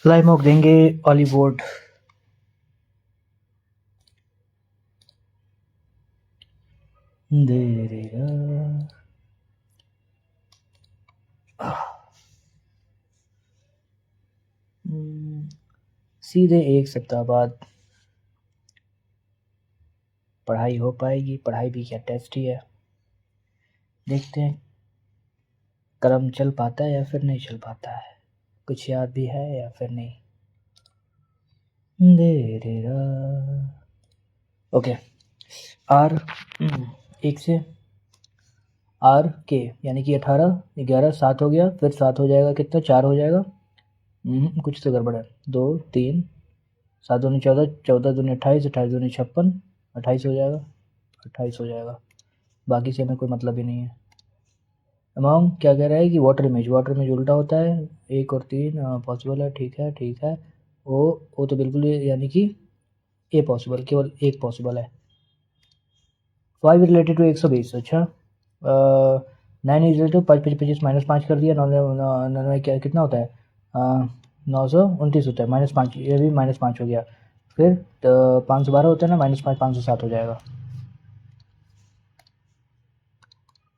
लाइमोक देंगे ऑलीवुड। सीधे एक सप्ताह बाद पढ़ाई हो पाएगी। पढ़ाई भी क्या, टेस्ट ही है। देखते हैं कर्म चल पाता है या फिर नहीं चल पाता है, कुछ याद भी है या फिर नहीं। ओके, आर एक से आर के यानी कि 18 11 7 हो गया, फिर 7 हो जाएगा, कितना 4 हो जाएगा। कुछ तो गड़बड़ है। 2 3 7 दूनी 14, 14 दूनी 28, 28 दूनी 56, 28 हो जाएगा, 28 हो जाएगा। बाकी से हमें कोई मतलब ही नहीं है। अमाउंट क्या कह रहा है कि वाटर इमेज उल्टा होता है। 1 और 3 पॉसिबल है, ठीक है ठीक है। ओ तो बिल्कुल यानी कि ए पॉसिबल, केवल एक पॉसिबल है। 5 रिलेटेड टू 120। अच्छा 9 इज रिलेटेड 5 25 माइनस 5 कर दिया। 9 क्या कितना होता है, 929 होता है, -5, ये भी -5 हो गया। फिर 512 होता है ना, -5 507 हो जाएगा।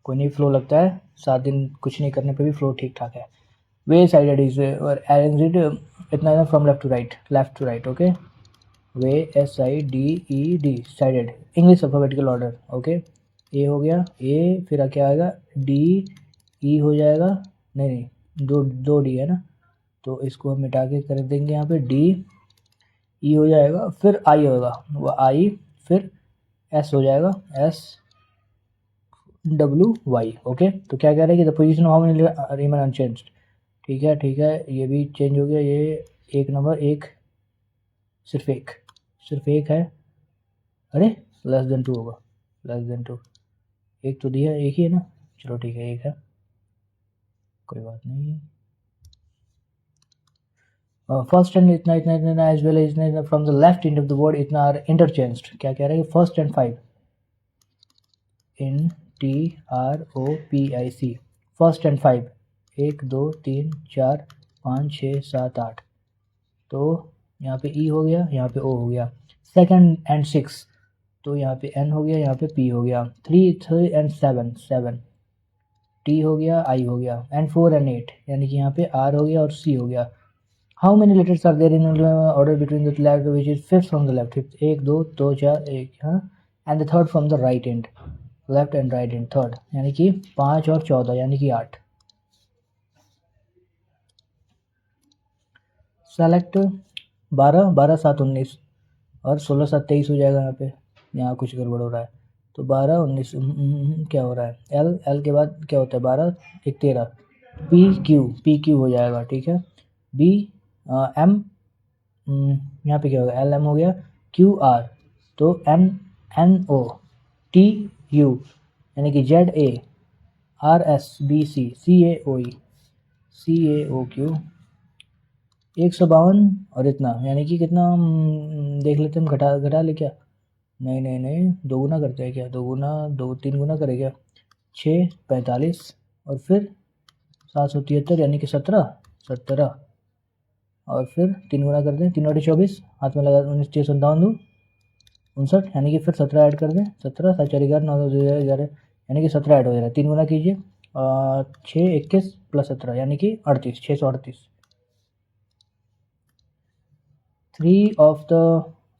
कोई नहीं, फ्लो लगता है 7 दिन कुछ नहीं करने पे भी फ्लो ठीक ठाक है। वे साइडेड इज और एरेंज्ड इतना from left to right. Okay, way SIDED sided, English alphabetical order. Okay, A हो गया, ए फिर क्या आएगा, DE हो जाएगा। नहीं दो डी है ना, तो इसको हम मिटा के कर देंगे यहाँ पे DE हो जाएगा, फिर आई होगा, वो आई, फिर S हो जाएगा, SWY। ओके, तो क्या कह रहे हैं कि the position how many remain unchanged. ठीक है ठीक है, ये भी चेंज हो गया। ये एक नंबर, एक सिर्फ एक है। अरे <2 होगा, <2 एक तो दिया, एक ही है ना। चलो ठीक है, एक है, कोई बात नहीं। फर्स्ट एंड इतना इतना इतना एज वेल एज इतना from the left end of the word इतना आर इंटरचेंज्ड। क्या कह रहे हैं, first and 5 INTROPIC, first and 5, 1 2 3 4 5 6 7 8। तो यहाँ पे E हो गया, यहाँ पे O हो गया। सेकंड एंड 6, तो यहाँ पे N हो गया, यहाँ पे P हो गया। 3 एंड 7 T हो गया, I हो गया। एंड 4 एंड 8 यानी कि यहाँ पे R हो गया और C हो गया। How many letters are there in order between the left which is fifth from the left. 1 2 2 4 1, हाँ, and the third from the right end, left end right end third, यानी कि 5 और 14 यानी कि 8। सेलेक्ट 12 12 7 19 और 16 7 23 हो जाएगा। यहाँ कुछ गड़बड़ हो रहा है, तो 12 19 क्या हो रहा है। एल के बाद क्या होता है, 12 1 13, PQ हो जाएगा। ठीक है, B M, यहाँ पे क्या होगा, LM हो गया, QR, तो NO, TU यानी कि ZA, RSBC, CAOQ, 152 और इतना यानी कि कितना, देख लेते हैं हम, घटा ले क्या। नहीं दो गुना करते हैं क्या, 2 गुना 2 3 गुना करें क्या, 6 45 और फिर 773 यानी कि 17 और फिर 3 गुना कर दें, 3 बटे 24 हाथ में लगा, 19 6 57 59 यानी कि फिर 17 ऐड कर दें, 17 7 4 11 9 2 11 यानी कि 17 ऐड हो जाएगा। 3 गुना कीजिए, 6 21 प्लस 17 यानी कि 38, 638। 3 of the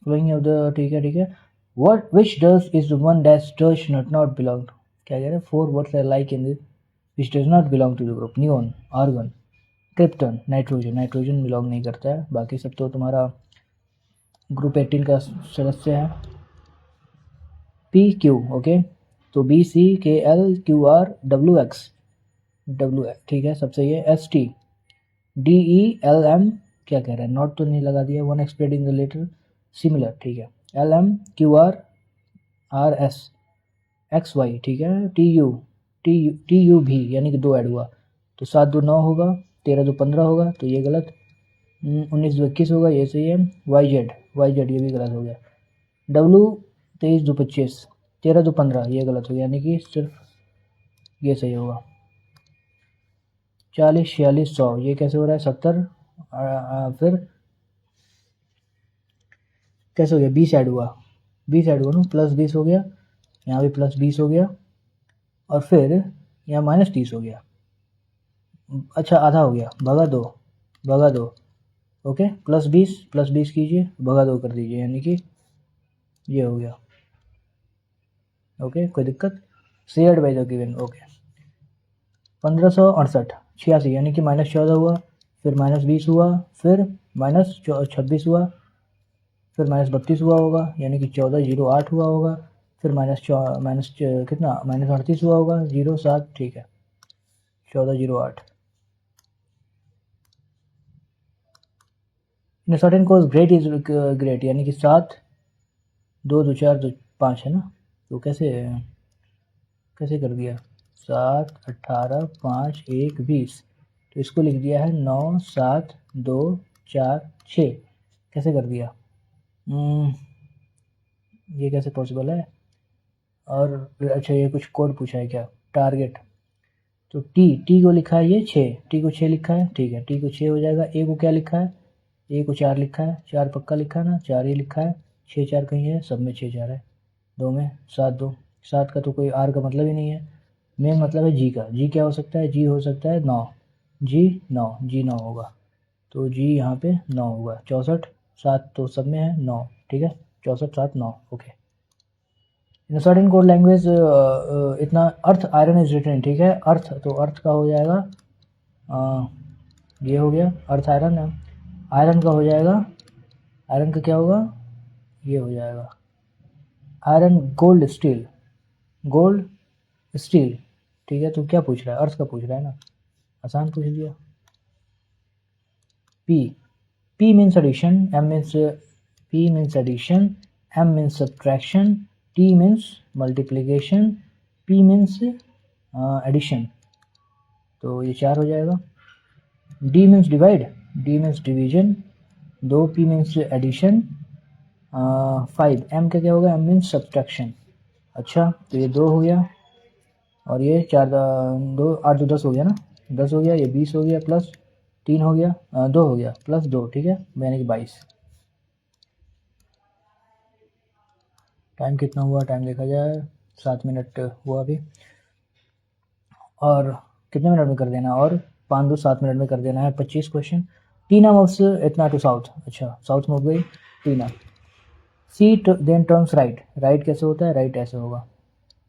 flowing of the, ठीक है। What which does is the one that does not belong to, क्या कह रहे हैं, 4 words are like in this which does not belong to the group। Neon, argon, krypton, nitrogen belong नहीं करता है। बाकी सब तो तुम्हारा ग्रुप 18 का सदस्य है। PQ, ओके, तो BCKLQRWX, ठीक है, सब सही है। STDELM, क्या कह रहा है, नॉट तो नहीं लगा दिया, one expressed in the letter similar, ठीक है। LMQRRSXY, ठीक है। TU भी यानी कि 2 ऐड हुआ, तो 7 2 9 होगा, 13 2 15 होगा, तो ये गलत। 19 2 21 होगा, ये सही है। YZ ये भी गलत हो गया। W 23 2 25, 13 2 15 ये गलत हो गया, यानी कि सिर्फ ये सही होगा। 40 46 100 ये कैसे हो रहा है, 70 फिर कैसे हो गया, 20 ऐड हुआ, 20 ऐड हुआ ना, +20 हो गया, यहाँ भी +20 हो गया, और फिर यहाँ -30 हो गया। अच्छा आधा हो गया, भगा दो, भगा दो। ओके, +20 कीजिए, भगा दो कर दीजिए, यानी कि ये हो गया। ओके, कोई दिक्कत, shared by the given. Okay, 1568 86 यानी कि -14 हुआ, फिर -20 हुआ, फिर -26 हुआ, फिर -32 हुआ होगा, यानी कि 1408 हुआ होगा, फिर माइनस कितना -38 हुआ होगा, 07, ठीक है, 1408। In certain course great is great, यानी कि 7 2 2 4 2 5 है ना, तो कैसे कर दिया, 7 18 5 1 20, तो इसको लिख दिया है 9 7 2 4 6, कैसे कर दिया, ये कैसे पॉसिबल है। और अच्छा ये कुछ कोड पूछा है क्या, टारगेट, तो टी को लिखा है ये 6, टी को 6 लिखा है, ठीक है, टी को 6 हो जाएगा। ए को क्या लिखा है, ए को 4 लिखा है, 4 पक्का लिखा है ना, 4 ही लिखा है, 6 4 कहीं है, सब में 6 4 है, 2 में 7 2, 7 का तो कोई आर का मतलब ही नहीं है, मेन मतलब है जी का, जी क्या हो सकता है, जी हो सकता है 9, जी 9 होगा, तो जी यहाँ पे 9 होगा, 64 7 तो सब में है 9, ठीक है, 64 7 9, okay. In certain code language इतना अर्थ आयरन इज रिटन, ठीक है, अर्थ तो अर्थ का हो जाएगा ये हो गया, अर्थ आयरन है, आयरन का हो जाएगा, आयरन का क्या होगा, ये हो जाएगा iron gold steel, gold steel, ठीक है, तो क्या पूछ रहा है, अर्थ का पूछ रहा है ना, आसान पूछ दिया। P means addition, P means addition, M means subtraction, T means multiplication, P means addition, तो ये 4 हो जाएगा। D means divide, D means division, 2 P means addition, 5 M का क्या होगा, M means subtraction। अच्छा तो ये 2 हो गया, और ये 4 2 8 2 10 हो गया ना, 10 हो गया, ये 20 हो गया, प्लस 3 हो गया, 2 हो गया, प्लस 2, ठीक है, यानी कि 22। टाइम कितना हुआ, टाइम देखा जाए, 7 मिनट हुआ अभी, और कितने मिनट में कर देना, और 5 2 7 मिनट में कर देना है 25 क्वेश्चन। टीना मूव्स इतना टू साउथ, अच्छा साउथ मूव गई Tina. She then turns right, right कैसे होता है, राइट ऐसे होगा,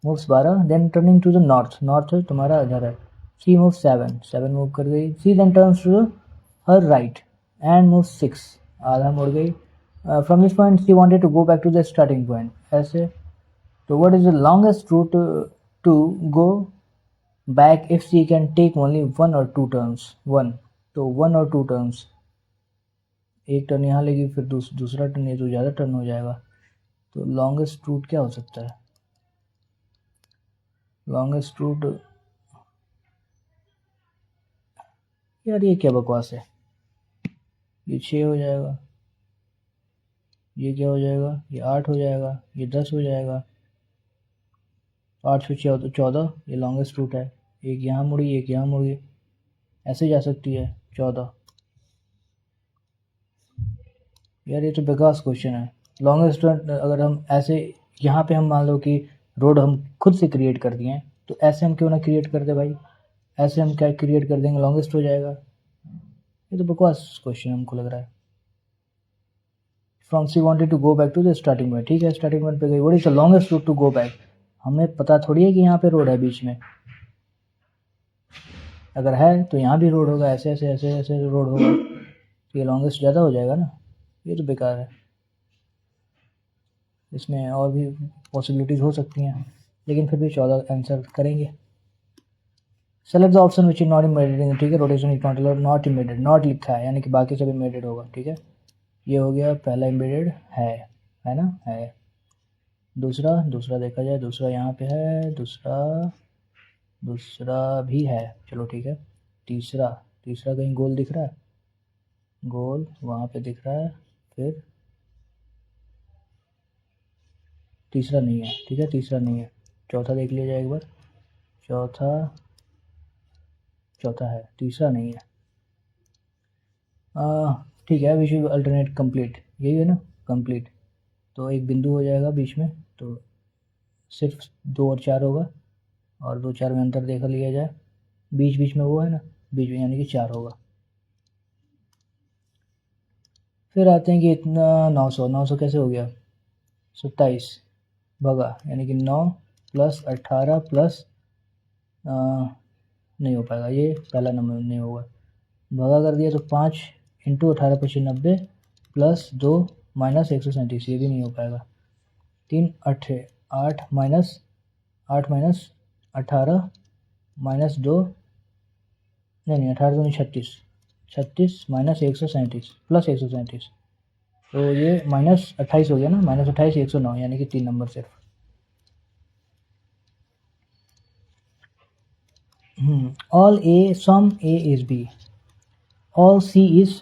moves 12, then turning to the north, north तुम्हारा इधर है, सी मूव 7 7 मूव कर गई, she then turns to her right and move 6 आधा मुड़ गई, from this point she wanted to go back to the starting point, ऐसे, तो what is the longest route to go back if she can take only 1 or 2 turns, 1, तो 1 और 2 turns, एक turn यहाँ लेगी, फिर दूसरा टर्न, ये तो ज़्यादा टर्न हो जाएगा, तो लॉन्गेस्ट रूट क्या हो सकता है, लॉन्गेस्ट रूट, यार ये क्या बकवास है, ये 6 हो जाएगा, ये क्या हो जाएगा, ये 8 हो जाएगा, ये 10 हो जाएगा, 8 से 14, ये लॉन्गेस्ट रूट है, एक यहाँ मुड़ी एक यहाँ मुड़ी, ऐसे जा सकती है 14, यार ये तो बेकार क्वेश्चन है। लॉन्गेस्ट रन अगर हम ऐसे यहाँ पे हम मान लो कि रोड हम खुद से क्रिएट कर दिए हैं, तो ऐसे हम क्यों ना क्रिएट कर दे भाई, ऐसे हम क्या क्रिएट कर देंगे, लॉन्गेस्ट हो जाएगा, ये तो बकवास क्वेश्चन हमको लग रहा है। From she wanted to go back to the starting point, ठीक है, स्टार्टिंग पॉइंट पे गई, what is the longest route to go back, हमें पता थोड़ी है कि यहाँ पे रोड है बीच में, अगर है तो यहाँ भी रोड होगा, ऐसे ऐसे ऐसे ऐसे रोड होगा, तो ये लॉन्गेस्ट ज़्यादा हो जाएगा ना, ये तो बेकार है, इसमें और भी पॉसिबिलिटीज़ हो सकती हैं, लेकिन फिर भी 14 आंसर करेंगे। Select the option which is not embedded, ठीक है, rotation is not embedded, not लिखा है यानी कि बाकी सब इमेडेड होगा, ठीक है, ये हो गया पहला इमेडेड है ना, है, दूसरा देखा जाए, दूसरा यहाँ पे है, दूसरा भी है, चलो ठीक है, तीसरा कहीं गोल दिख रहा है, गोल वहाँ पे दिख रहा है, फिर तीसरा नहीं है, ठीक है, तीसरा नहीं है, चौथा देख लिया जाए एक बार, चौथा है, तीसरा नहीं है, ठीक है, विच अल्टरनेट कंप्लीट, यही है ना, कंप्लीट। तो एक बिंदु हो जाएगा बीच में, तो सिर्फ 2 और 4 होगा, और 2 4 में अंतर देखा लिया जाए, बीच बीच में वो है ना, बीच में, यानी कि 4 होगा। फिर आते हैं कि इतना 900 कैसे हो गया, 27 भगा, यानी कि 9 + 18 प्लस नहीं हो पाएगा, ये पहला नंबर नहीं होगा, भगा कर दिया तो 5 × 18 × 25 90 प्लस 2 माइनस 137, ये भी नहीं हो पाएगा। 3 8 8 माइनस 18 माइनस 2, नहीं 18 तो नहीं, 36 माइनस 137 प्लस 137, तो ये -28 हो गया ना, -28 109, यानी कि 3 नंबर सिर्फ। All A some A is B, all C is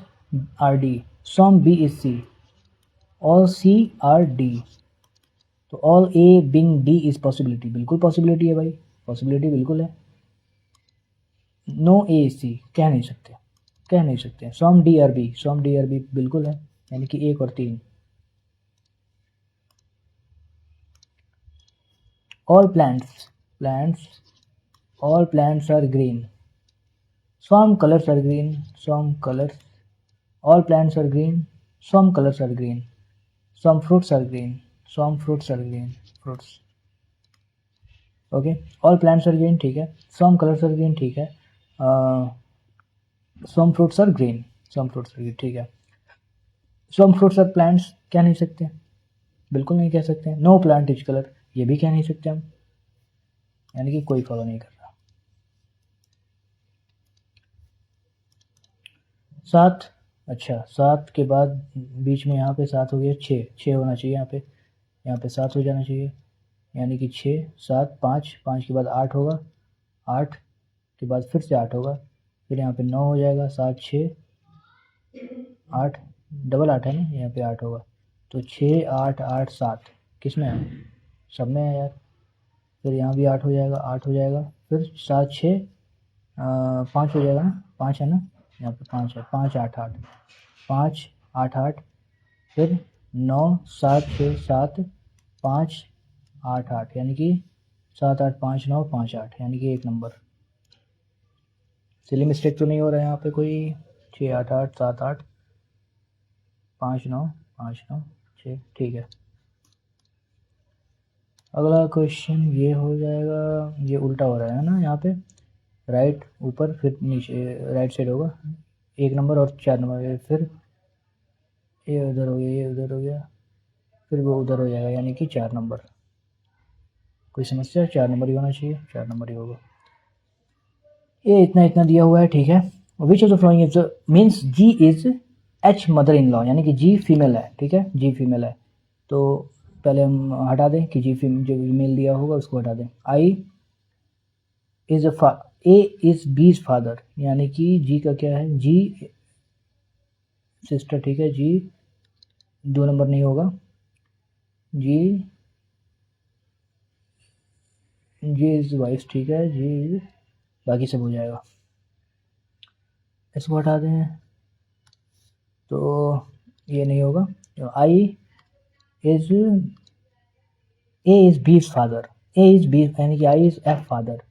are D, some B is C, all C are D, तो all A being D is possibility, बिल्कुल पॉसिबिलिटी है भाई, पॉसिबिलिटी बिल्कुल है। नो ए इज सी, कह नहीं सकते। सम डी आर बी, सम D R B बिल्कुल है, यानी कि 1 और 3। All plants are green, some colors are green, all plants are green, some colors are green, some fruits are green, fruits, ओके। ऑल प्लांट्स आर ग्रीन, ठीक है, some colors are green, ठीक है, some fruits are green, ठीक है। some fruits are plants, कह नहीं सकते, बिल्कुल नहीं कह सकते। नो प्लांट इज कलर, ये भी कह नहीं सकते हम, यानी कि कोई फॉलो नहीं कर रहा। 7, अच्छा 7 के बाद बीच में यहाँ पे 7 हो गया, 6 होना चाहिए यहाँ पे 7 हो जाना चाहिए, यानी कि 6 7 5 5 के बाद 8 होगा, 8 के बाद फिर से 8 होगा, फिर यहाँ पे 9 हो जाएगा, 7 6 8, डबल 8 है ना, यहाँ पे 8 होगा, तो 6 8 8 7, किस में है, सब में है यार। फिर यहाँ भी 8 हो जाएगा, फिर 7 6 5 हो जाएगा ना, 5 है ना, यहाँ पे 5 है, 5 8 8 5 8 8, फिर 9 7 6 7 5 8 8, यानी कि 7 8 5 9 5 8, यानी कि 1 नंबर। सिली मिस्टेक तो नहीं हो रहा है यहाँ पे कोई, 6 8 8 7 8 5 9 6, ठीक है। अगला क्वेश्चन ये हो जाएगा, ये उल्टा हो रहा है ना यहाँ पे, राइट ऊपर फिर नीचे, राइट साइड होगा 1 नंबर और 4 नंबर, फिर ये उधर हो गया, ये उधर हो गया, फिर वो उधर हो जाएगा, यानी कि 4 नंबर। कोई समस्या, 4 नंबर ही होना चाहिए, 4 नंबर ही होगा। ये इतना दिया हुआ है, ठीक है। Which of the following is means G is H mother in law, यानी कि जी फीमेल है, ठीक है, जी फीमेल है, तो पहले हम हटा दें कि जी जो फीमेल दिया होगा उसको हटा दें। आई is A is B's father, यानी कि जी का क्या है, जी सिस्टर, ठीक है, जी 2 नंबर नहीं होगा, जी इज वाइफ, ठीक है, जी इज, बाकी सब हो जाएगा, इसको हटा दें तो ये नहीं होगा। I is A is B's father, A is B's, यानी कि I is F father,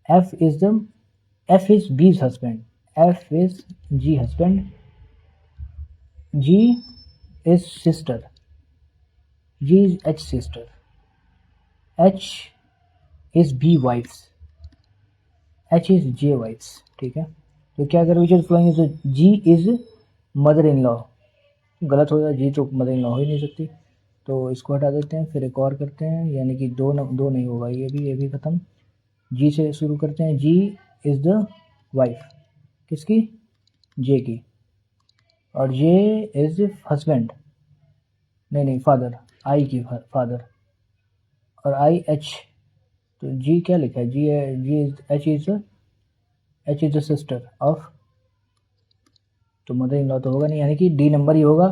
F is B's husband, F is G husband, G is sister, G is H sister, H is B wife's, H is J wife's, ठीक है। तो क्या करें, which is following is G is mother in law, गलत हो जाए, जी तो mother in law हो ही नहीं सकती, तो इसको हटा देते हैं, फिर एक और करते हैं, यानी कि दो नहीं होगा, ये भी ख़त्म। जी से शुरू करते हैं, जी इज़ द वाइफ, किसकी, जे की, और जे इज़ हस्बैंड, नहीं फादर, आई की फादर, और आई एच, तो जी क्या लिखा है, जी है, जी H is the sister of, तो मदर इन लॉ तो होगा नहीं, यानी कि डी नंबर ही होगा।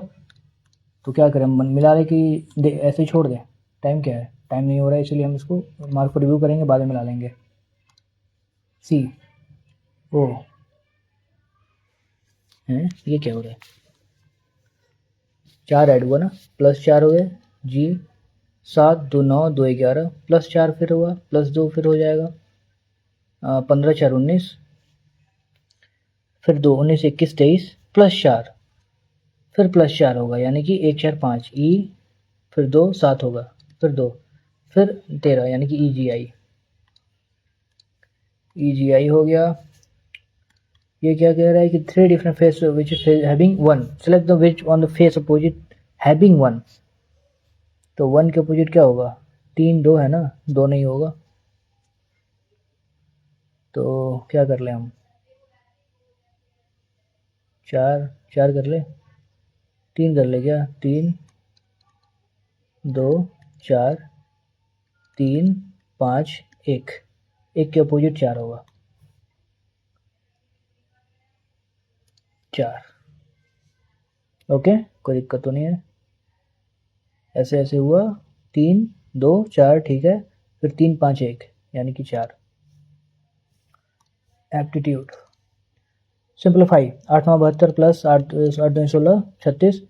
तो क्या करें, मिला ले कि ऐसे ही छोड़ दें, टाइम क्या है, टाइम नहीं हो रहा है, इसलिए हम इसको मार्क को रिव्यू करेंगे, बाद में मिला लेंगे। सी ओ हैं ये क्या हो रहा है, 4 ऐड हुआ ना, +4 हो गए जी, 7 2 9 2 11 +4 फिर हुआ +2 फिर हो जाएगा 15 4 19 फिर 2 19 21 23 +4 फिर +4 होगा यानी कि 1 4 5 ई फिर 2 7 होगा फिर 2 फिर 13 यानी कि EGI हो गया। ये क्या कह रहा है कि 3 different face which is having 1 select the which on the face opposite having 1, तो 1 के अपोजिट क्या होगा 3 2 है ना, 2 नहीं होगा, तो क्या कर ले हम 4 4 कर ले, 3 कर ले क्या 3 2 4 3 5 1 1 के अपोजिट 4 होगा 4। ओके कोई दिक्कत तो नहीं है, ऐसे ऐसे हुआ 3 2 4 ठीक है, फिर 3 5 1 यानी कि 4। एप्टीट्यूड सिंप्लीफाई 8 9 72 प्लस 8 8 2 16 36,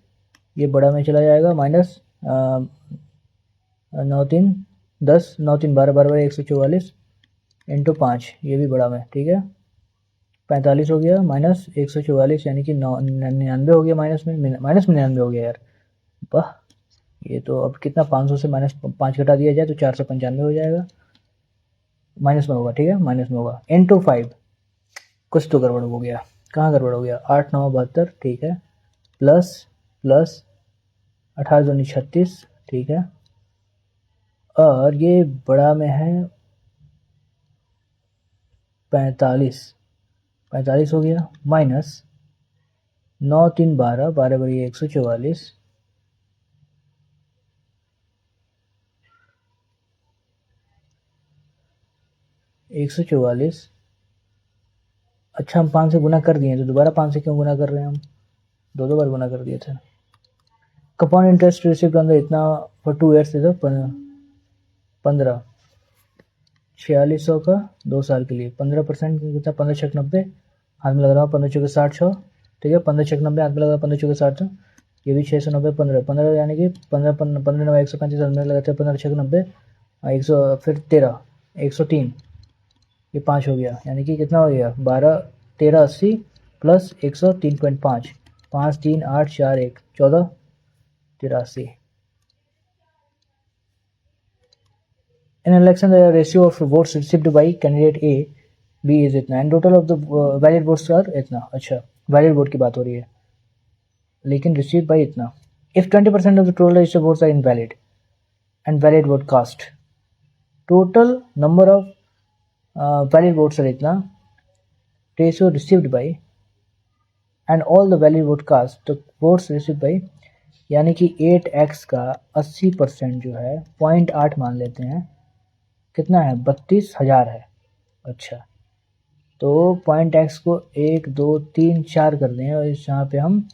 ये बड़ा में चला जाएगा माइनस 9 3 10 9 3 12 12 144 इंटू 5, ये भी बड़ा में ठीक है 45 हो गया माइनस 144 यानी कि 99 हो गया, माइनस में 99 हो गया यार, वाह ये तो अब कितना 500 से -5 घटा दिया जाए तो 495 हो जाएगा, माइनस में होगा ठीक है, माइनस में होगा इंटू 5, कुछ तो गड़बड़ हो गया, कहाँ गड़बड़ हो गया 8 9 72 ठीक है प्लस प्लस 18 2 36 ठीक है, और ये बड़ा में है 45 हो गया माइनस 9 3 12 12 बड़ी 144 144, अच्छा हम 5 से गुना कर दिए तो दोबारा 5 से क्यों गुना कर रहे हैं हम, दो बार गुना कर दिए थे। Compound interest receipt on the इतना फॉर 2 ईयर्स दे दो 15 4600 का 2 साल के लिए 15% कितना 15 छक 90 हाथ में लग रहा हूँ 15 चौके 60 100 ठीक है 15 छक 90 हाथ में लग रहा 15 चौके 60 ये भी 690 15 यानी कि 15 15 9 135 हाथ में लगाते हैं 15 छक 90 100 फिर 13 103 ये 5 हो गया यानी कि कितना हो गया 12 13 80 plus 103.5 5 3 8 4 1 14 83। In an election, the ratio of votes received by candidate A, B is इतना and total of the valid votes are इतना, अच्छा valid vote की बात हो रही है लेकिन received by इतना, if 20% of the total registered votes are invalid and valid vote cast, total number of valid votes are इतना, ratio received by and all the valid vote cast, the votes received by यानी कि 8x का 80% जो है 0.8 मान लेते हैं, कितना है 32,000 है, अच्छा तो पॉइंट एक्स को 1 2 3 4 कर दें और इस यहाँ पे हम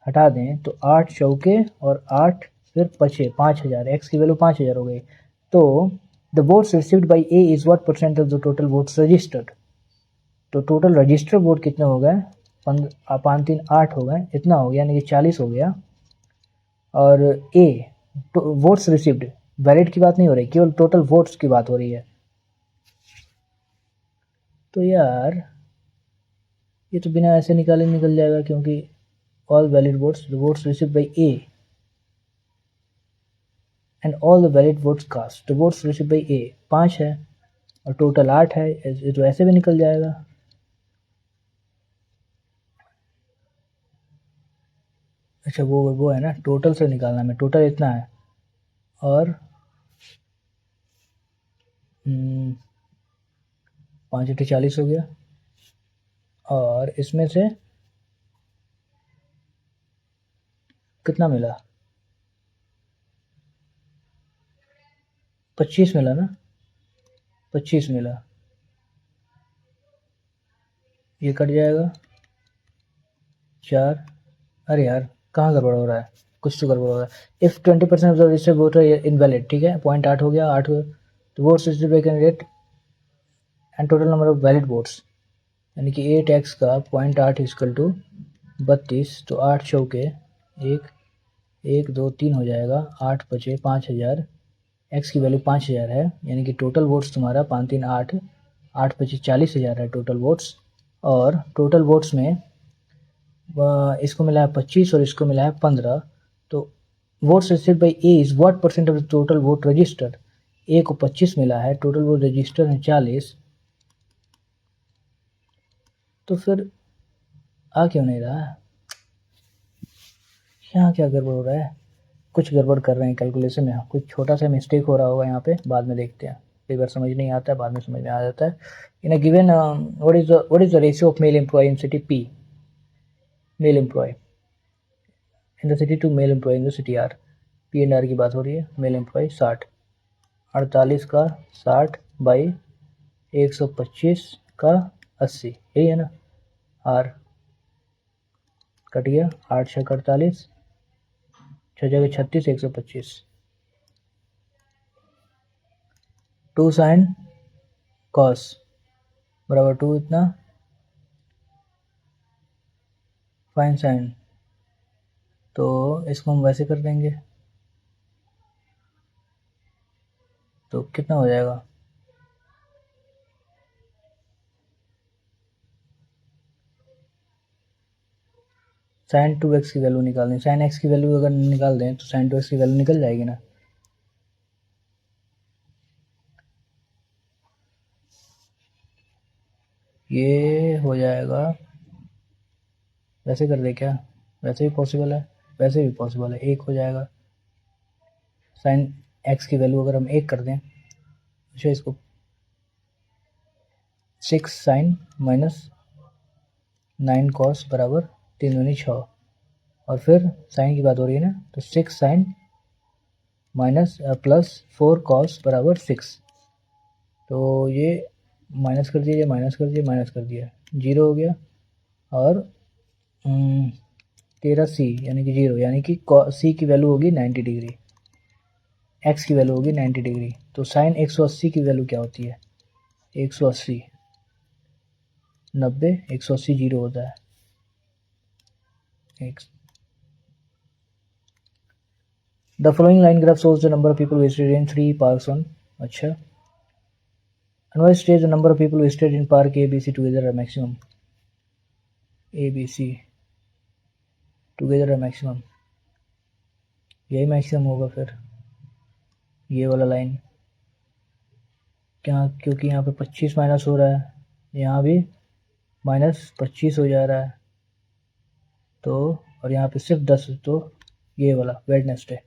हटा दें तो 8 चौके और 8 फिर पचे 5000, एक्स की वैल्यू 5000 हो गई, तो the votes received bye A is what percent of the total votes registered, तो टोटल रजिस्टर्ड वोट कितने हो गए 5 3 8 हो गए, इतना हो गया यानी कि 40 हो गया, और ए वोट्स रिसीव्ड वैलिड की बात नहीं हो रही, केवल टोटल वोट्स की बात हो रही है, तो यार ये तो बिना ऐसे निकाले निकल जाएगा क्योंकि all valid votes, the votes received by A and all the valid votes cast, the votes received by A 5 है और टोटल 8 है, ये तो ऐसे भी निकल जाएगा, अच्छा वो है ना टोटल से निकालना में, टोटल इतना है और 5 × 40 हो गया और इसमें से कितना मिला 25 मिला ना, 25 मिला, ये कट जाएगा 4, अरे यार कहाँ गड़बड़ हो रहा है, कुछ तो गड़बड़ हो रहा है, if 20% of the registered voter invalid ठीक है 0.8 हो गया 8 तो votes received by candidate and total number of valid votes यानी कि 8x का 0.8 इक्वल टू 32, तो 8 चौके 1 1 2 3 हो जाएगा, 8 बचे 5000, एक्स की वैल्यू 5000 है, यानी कि टोटल वोट्स तुम्हारा 5 3 8, 8 बचे 40,000 है टोटल वोट्स। और टोटल वोट्स में इसको मिला है 25 और इसको मिला है 15। तो votes registered by A is what percent of the total vote registered. A को 25 मिला है, टोटल वोट रजिस्टर है 40। तो फिर आ क्यों नहीं रहा है यहाँ, क्या गड़बड़ हो रहा है? कुछ गड़बड़ कर रहे हैं कैलकुलेशन में, कुछ छोटा सा मिस्टेक हो रहा होगा यहाँ पे, बाद में देखते हैं। कई बार समझ नहीं आता है, बाद में समझ में आ जाता है। In a given what is the ratio of male employ in city P, male employ in the city to male employ in the city R. P and R की बात हो रही है। मेल एम्प्लॉय 60, 48 का 60 बाई 125 का 80, यही है ना। आर कट गया, 8 6 48, 6 जगह 36, 125। 2 साइन कॉस बराबर 2 इतना फाइन साइन, तो इसको हम वैसे कर देंगे तो कितना हो जाएगा? साइन 2x की वैल्यू निकालनी, साइन x की वैल्यू अगर निकाल दें तो साइन 2x की वैल्यू निकल जाएगी ना। ये हो जाएगा, वैसे कर दे क्या? वैसे भी पॉसिबल है, वैसे भी पॉसिबल है। 1 हो जाएगा, साइन x की वैल्यू अगर हम 1 कर दें, अच्छा इसको 6 साइन माइनस 9 कॉस बराबर 3 दूनी 6, और फिर साइन की बात हो रही है ना, तो 6 साइन माइनस प्लस 4 कॉस बराबर 6। तो ये माइनस कर दिया, माइनस कर दिया, माइनस कर दिया, 0 हो गया। और 13c यानी कि 0, यानी कि c की वैल्यू होगी 90 डिग्री, x की वैल्यू होगी 90 डिग्री। तो साइन 180 की वैल्यू क्या होती है? 180, 90, 180 0 होता है। The following line graph shows the number of people visited in 3 parks on, अच्छा, Anwar states the number of people visited in park A, B, C together are maximum. A, B, C together are maximum, यही maximum होगा फिर ये वाला line. क्या? क्योंकि यहाँ पे 25 माइनस हो रहा है, यहाँ भी माइनस 25 हो जा रहा है, तो और यहाँ पे सिर्फ 10, तो ये वाला Wednesday.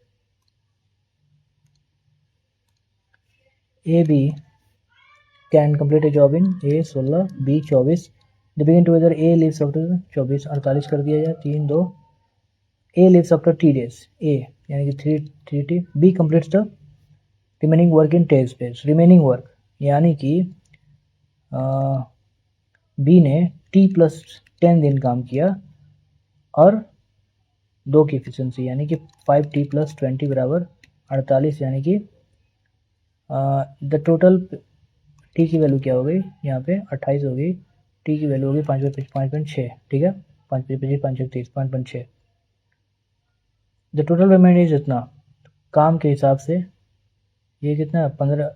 A B can complete a job in a 16, B 24, they begin together A leaves after 24, 48 कर दिया जाए, 3 2, A leaves after T days, A यानी कि 3 T, B completes the remaining work in 10 days, remaining work यानी कि B ने T plus 10 दिन काम किया, और 2 की एफिशिएंसी यानी कि 5t प्लस 20 बराबर 48, यानी कि द टोटल टी की वैल्यू क्या हो गई यहाँ पे 28 हो गई, टी की वैल्यू होगी 5.6, ठीक है, 5.25 5.6। द टोटल पेमेंट इज इतना, काम के हिसाब से ये कितना 15,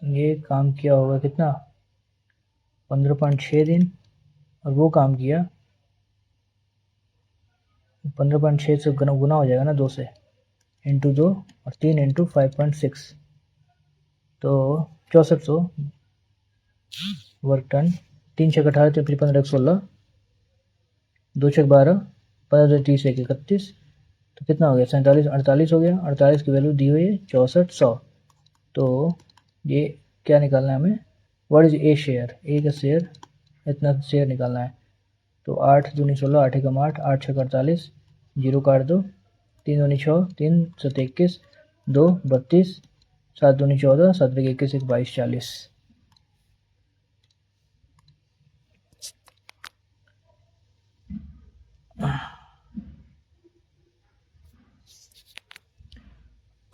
ये काम किया होगा कितना 15.6 दिन, और वो काम किया 15.6 से गुना हो जाएगा ना 2 से, इंटू 2 और 3 इंटू 5.6, तो 6400 वर्क टन। 3 छः 18, 3 15 16, 2 छः 12, 15 30 1 31, तो कितना हो गया 47 48 हो गया। 48 की वैल्यू दी हुई है 6400। तो ये क्या निकालना है हमें? व्हाट इज ए शेयर, ए का शेयर, इतना शेयर निकालना है। तो 8 दूनी 16, 8 एकम 8, 8 छः 48, 0 काट दो, 3 दूनी 6, 3 7 21, 2 32, 7 दूनी 14, 7 21 1 22 40।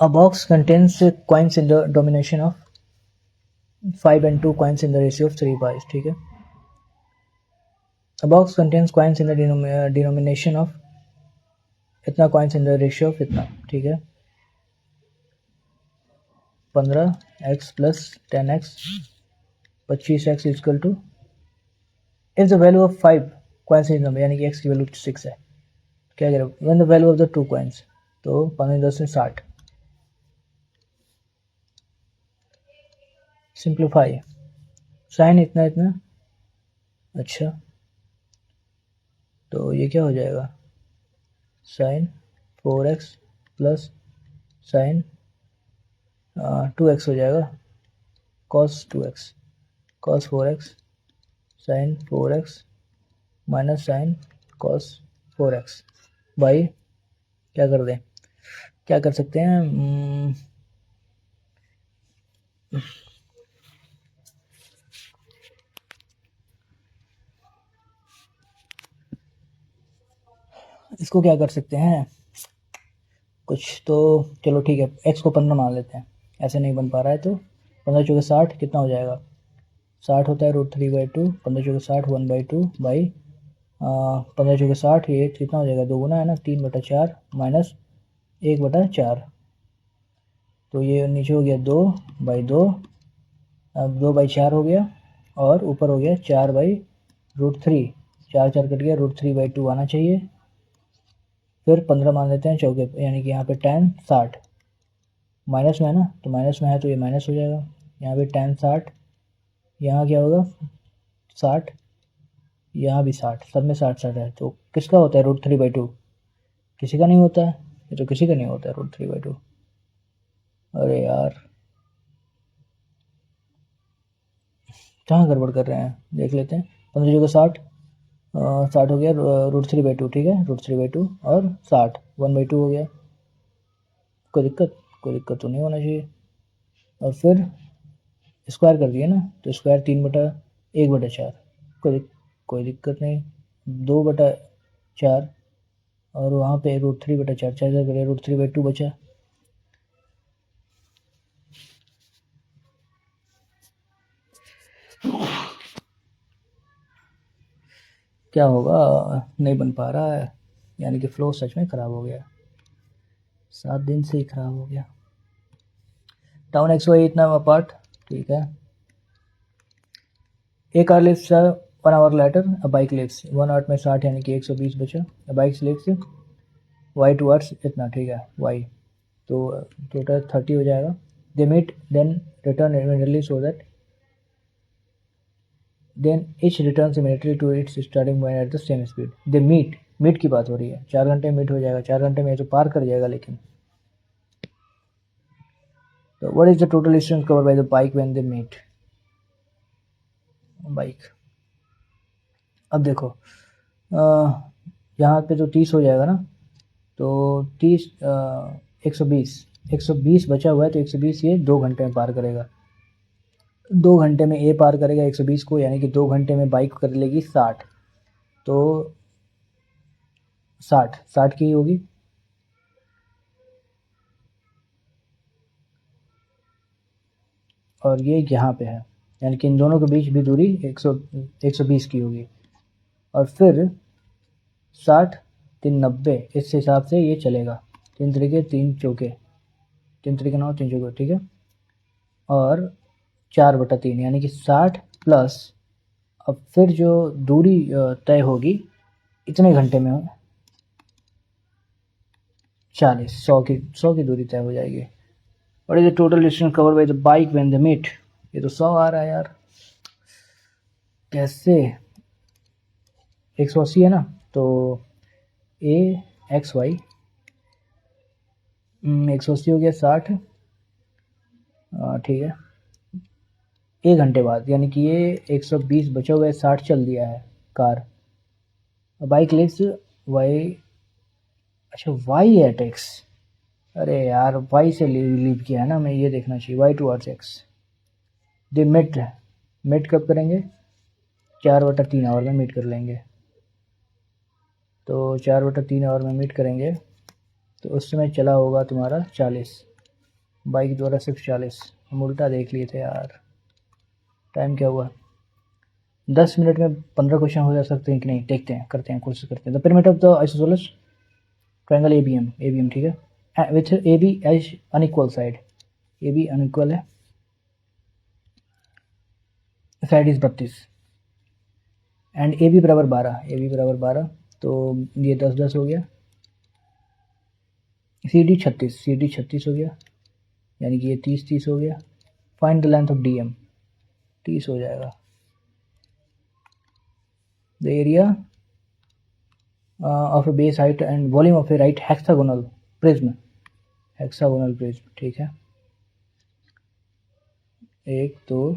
A box contains coins in the domination of 5 and 2 coins in the ratio of 3 by, ठीक है। A box contains coins in the denomination of इतना coins in the ratio of इतना, ठीक है, 15x plus 10x 25x is equal to, if the value of 5 coins is number यानी कि x की value 6 है, क्या करें, when the value of the 2 coins, तो 15 10 60, सिंप्लीफाई, साइन इतना इतना, अच्छा तो ये क्या हो जाएगा, sign 4x plus sign 2x हो जाएगा, cos 2x cos 4x sine 4x minus sine cos 4x by, क्या कर दें, क्या कर सकते हैं, इसको क्या कर सकते हैं कुछ तो, चलो ठीक है, x को 15 मान लेते हैं, ऐसे नहीं बन पा रहा है तो 15 चौके 60 कितना हो जाएगा, 60 होता है √3/2, 15 चौके 60 1/2 बाई 15 चौके 60, ये कितना हो जाएगा, 2 गुना है ना, 3/4 माइनस 1/4, तो ये नीचे हो गया 2/2, अब 2/4 हो गया और ऊपर हो गया 4/√3, 4 4 कट गया, √3/2 आना चाहिए, फिर 15 मान लेते हैं चौके पे, यानी कि यहाँ पे tan 60 माइनस में है ना, तो माइनस में है तो ये माइनस हो जाएगा, यहाँ पे tan 60, यहाँ क्या होगा 60, यहाँ भी 60, सब में 60 60 है, तो किसका होता है √3/2, किसी का नहीं होता है, ये तो किसी का नहीं होता है √3/2, अरे यार कहाँ गड़बड़ कर रहे हैं, देख लेते हैं, 15 जगह 60, 60 हो गया √3/2, ठीक है, √3/2 और 60 1/2 हो गया, कोई दिक्कत तो नहीं होना चाहिए, और फिर स्क्वायर कर दिया ना, तो स्क्वायर 3/1/4, कोई दिक्कत नहीं, 2/4 और वहाँ पे √3/4, 4 करें √3/2 बचा, क्या होगा, नहीं बन पा रहा है, यानी कि फ्लो सच में ख़राब हो गया, 7 दिन से ही ख़राब हो गया, टाउन XY इतना अपार्ट, ठीक है, a car lifts 1 hour later, a bike lifts 1 hour में 60 यानी कि 120 बचा, a bike lifts y towards इतना, ठीक है, y, तो टोटल 30 हो जाएगा, they meet then return immediately so that then each return immediately to its starting point at the same speed, they meet की बात हो रही है, 4 घंटे मीट हो जाएगा, 4 घंटे में तो पार कर जाएगा, लेकिन तो what is the total distance cover by the bike when they meet, bike, अब देखो यहाँ पे तो 30 हो जाएगा ना, तो 30 120 बचा हुआ है, तो 120 ये 2 घंटे में पार करेगा, 2 घंटे में ए पार करेगा 120 को, यानी कि 2 घंटे में बाइक कर लेगी 60, तो 60 की होगी, और ये यहाँ पे है, यानी कि इन दोनों के बीच भी दूरी 120 की होगी, और फिर 60 3 90, इस हिसाब से ये चलेगा, 3 तरीके 3 चौके, 3 तरीके 9 3 चौके, ठीक है, और 4/3 यानी कि 60 प्लस, अब फिर जो दूरी तय होगी इतने घंटे में 40, 100 की दूरी तय हो जाएगी, और ये total distance cover by the bike when they meet, ये तो 100 आ रहा है यार, कैसे, 180 है ना, तो AXY 180 हो गया 60, ठीक है, 1 घंटे बाद, यानी कि ये 120 बचा हुआ है, 60 चल दिया है कार, बाइक लिफ्ट्स वाई, अच्छा वाई एट एक्स, अरे यार वाई से लीव किया है ना, मैं ये देखना चाहिए, वाई टुवर्ड्स एक्स, दे मिट कब करेंगे, 4/3 आवर में मीट कर लेंगे, तो 4/3 आवर में मीट करेंगे, तो उस समय चला होगा तुम्हारा 40, बाइक द्वारा सिर्फ 40, हम उल्टा देख लिए थे यार, टाइम क्या हुआ, 10 मिनट में 15 क्वेश्चन हो जा सकते हैं कि नहीं, देखते हैं, करते हैं, कोशिश करते हैं। The pyramid of the isosceles triangle ABM, ठीक है, with A B edge unequal side, A B unequal है, side is 32 and A B बराबर 12, तो ये 10 हो गया, सी डी 36 हो गया, यानी कि ये 30 हो गया। Find the length of D M, 30 हो जाएगा। The area of a base height and volume of a right hexagonal prism, ठीक है, 1 2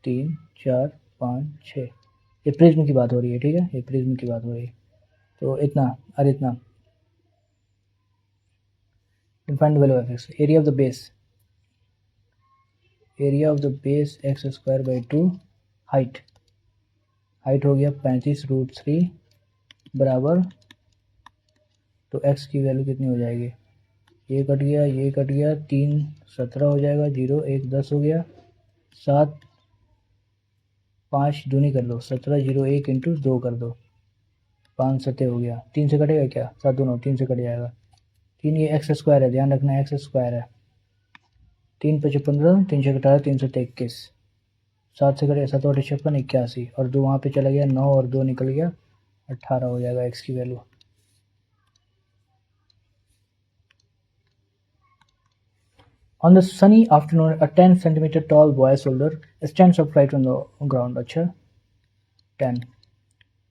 3 4 5 6, ये प्रिज्म की बात हो रही है, ठीक है, ये प्रिज्म की बात हो रही है। तो इतना और इतना, find value of x, area of the base x square by 2, height हो गया 35√3 बराबर, तो x की वैल्यू कितनी हो जाएगी, ये कट गया 3 17 हो जाएगा, 0 1 10 हो गया, 7 5 दूनी कर दो, 17 0 1 इंटू 2 कर दो, 5 7 हो गया, 3 से कटेगा क्या, 7 2 9 3 से कट जाएगा, 3 ये एक्स स्क्वायर है, ध्यान रखना एक्स स्क्वायर है, 3 5 15, 3 6 18, 3 7 21, 7 से कटेगा 7 8 56 81, और 2 वहाँ पे चला गया, 9 और 2 निकल गया, 18 हो जाएगा एक्स की value. On the sunny afternoon, a 10 centimeter tall boy's shoulder stands upright on the ground. अच्छा, 10.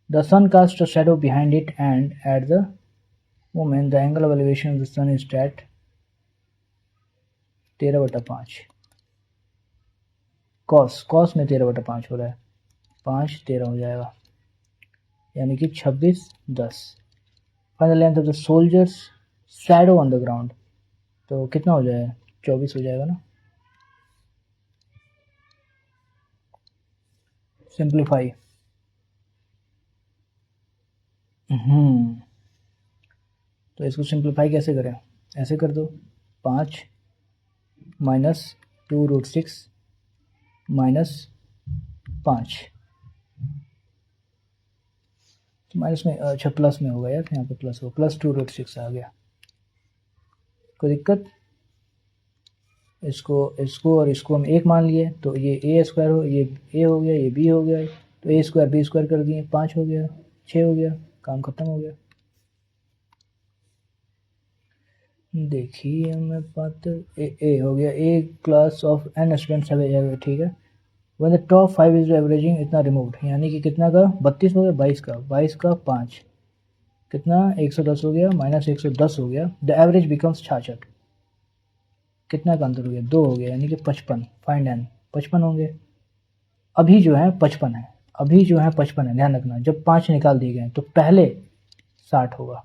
The sun casts a shadow behind it, and at the moment, the angle of elevation of the sun is at 13/5. Cos में 13/5 हो रहा है, 5 13 हो जाएगा, यानी कि 26 10. Find the length of the soldier's shadow on the ground. तो कितना हो जाएगा, 24 हो जाएगा ना। सिंप्लीफाई, तो इसको सिंप्लीफाई कैसे करें, ऐसे कर दो, 5 माइनस 2√6 माइनस 5, तो माइनस में, अच्छा प्लस में होगा यार, यहाँ पे प्लस हो, प्लस 2√6 आ गया, कोई दिक्कत। इसको और इसको हम एक मान लिए, तो ये ए स्क्वायर हो, ये ए हो गया, ये बी हो गया, तो ए स्क्वायर बी स्क्वायर कर दिए, 5 हो गया, 6 हो गया, काम खत्म हो गया। देखिए मैं बात, ए हो गया, ए क्लास ऑफ एन स्टूडेंट्स है, ठीक है। One the top 5 is averaging इतना रिमूव्ड, यानी कि कितना का 32 हो गया, 22 का 5 कितना 110 हो गया, माइनस 110 हो गया, द एवरेज बिकम्स 66, कितना का अंतर हो गया, 2 हो गया, यानी कि 55। फाइंड एन, 55 होंगे, अभी जो है 55 है, ध्यान रखना, जब 5 निकाल दिए गए तो पहले 60 होगा,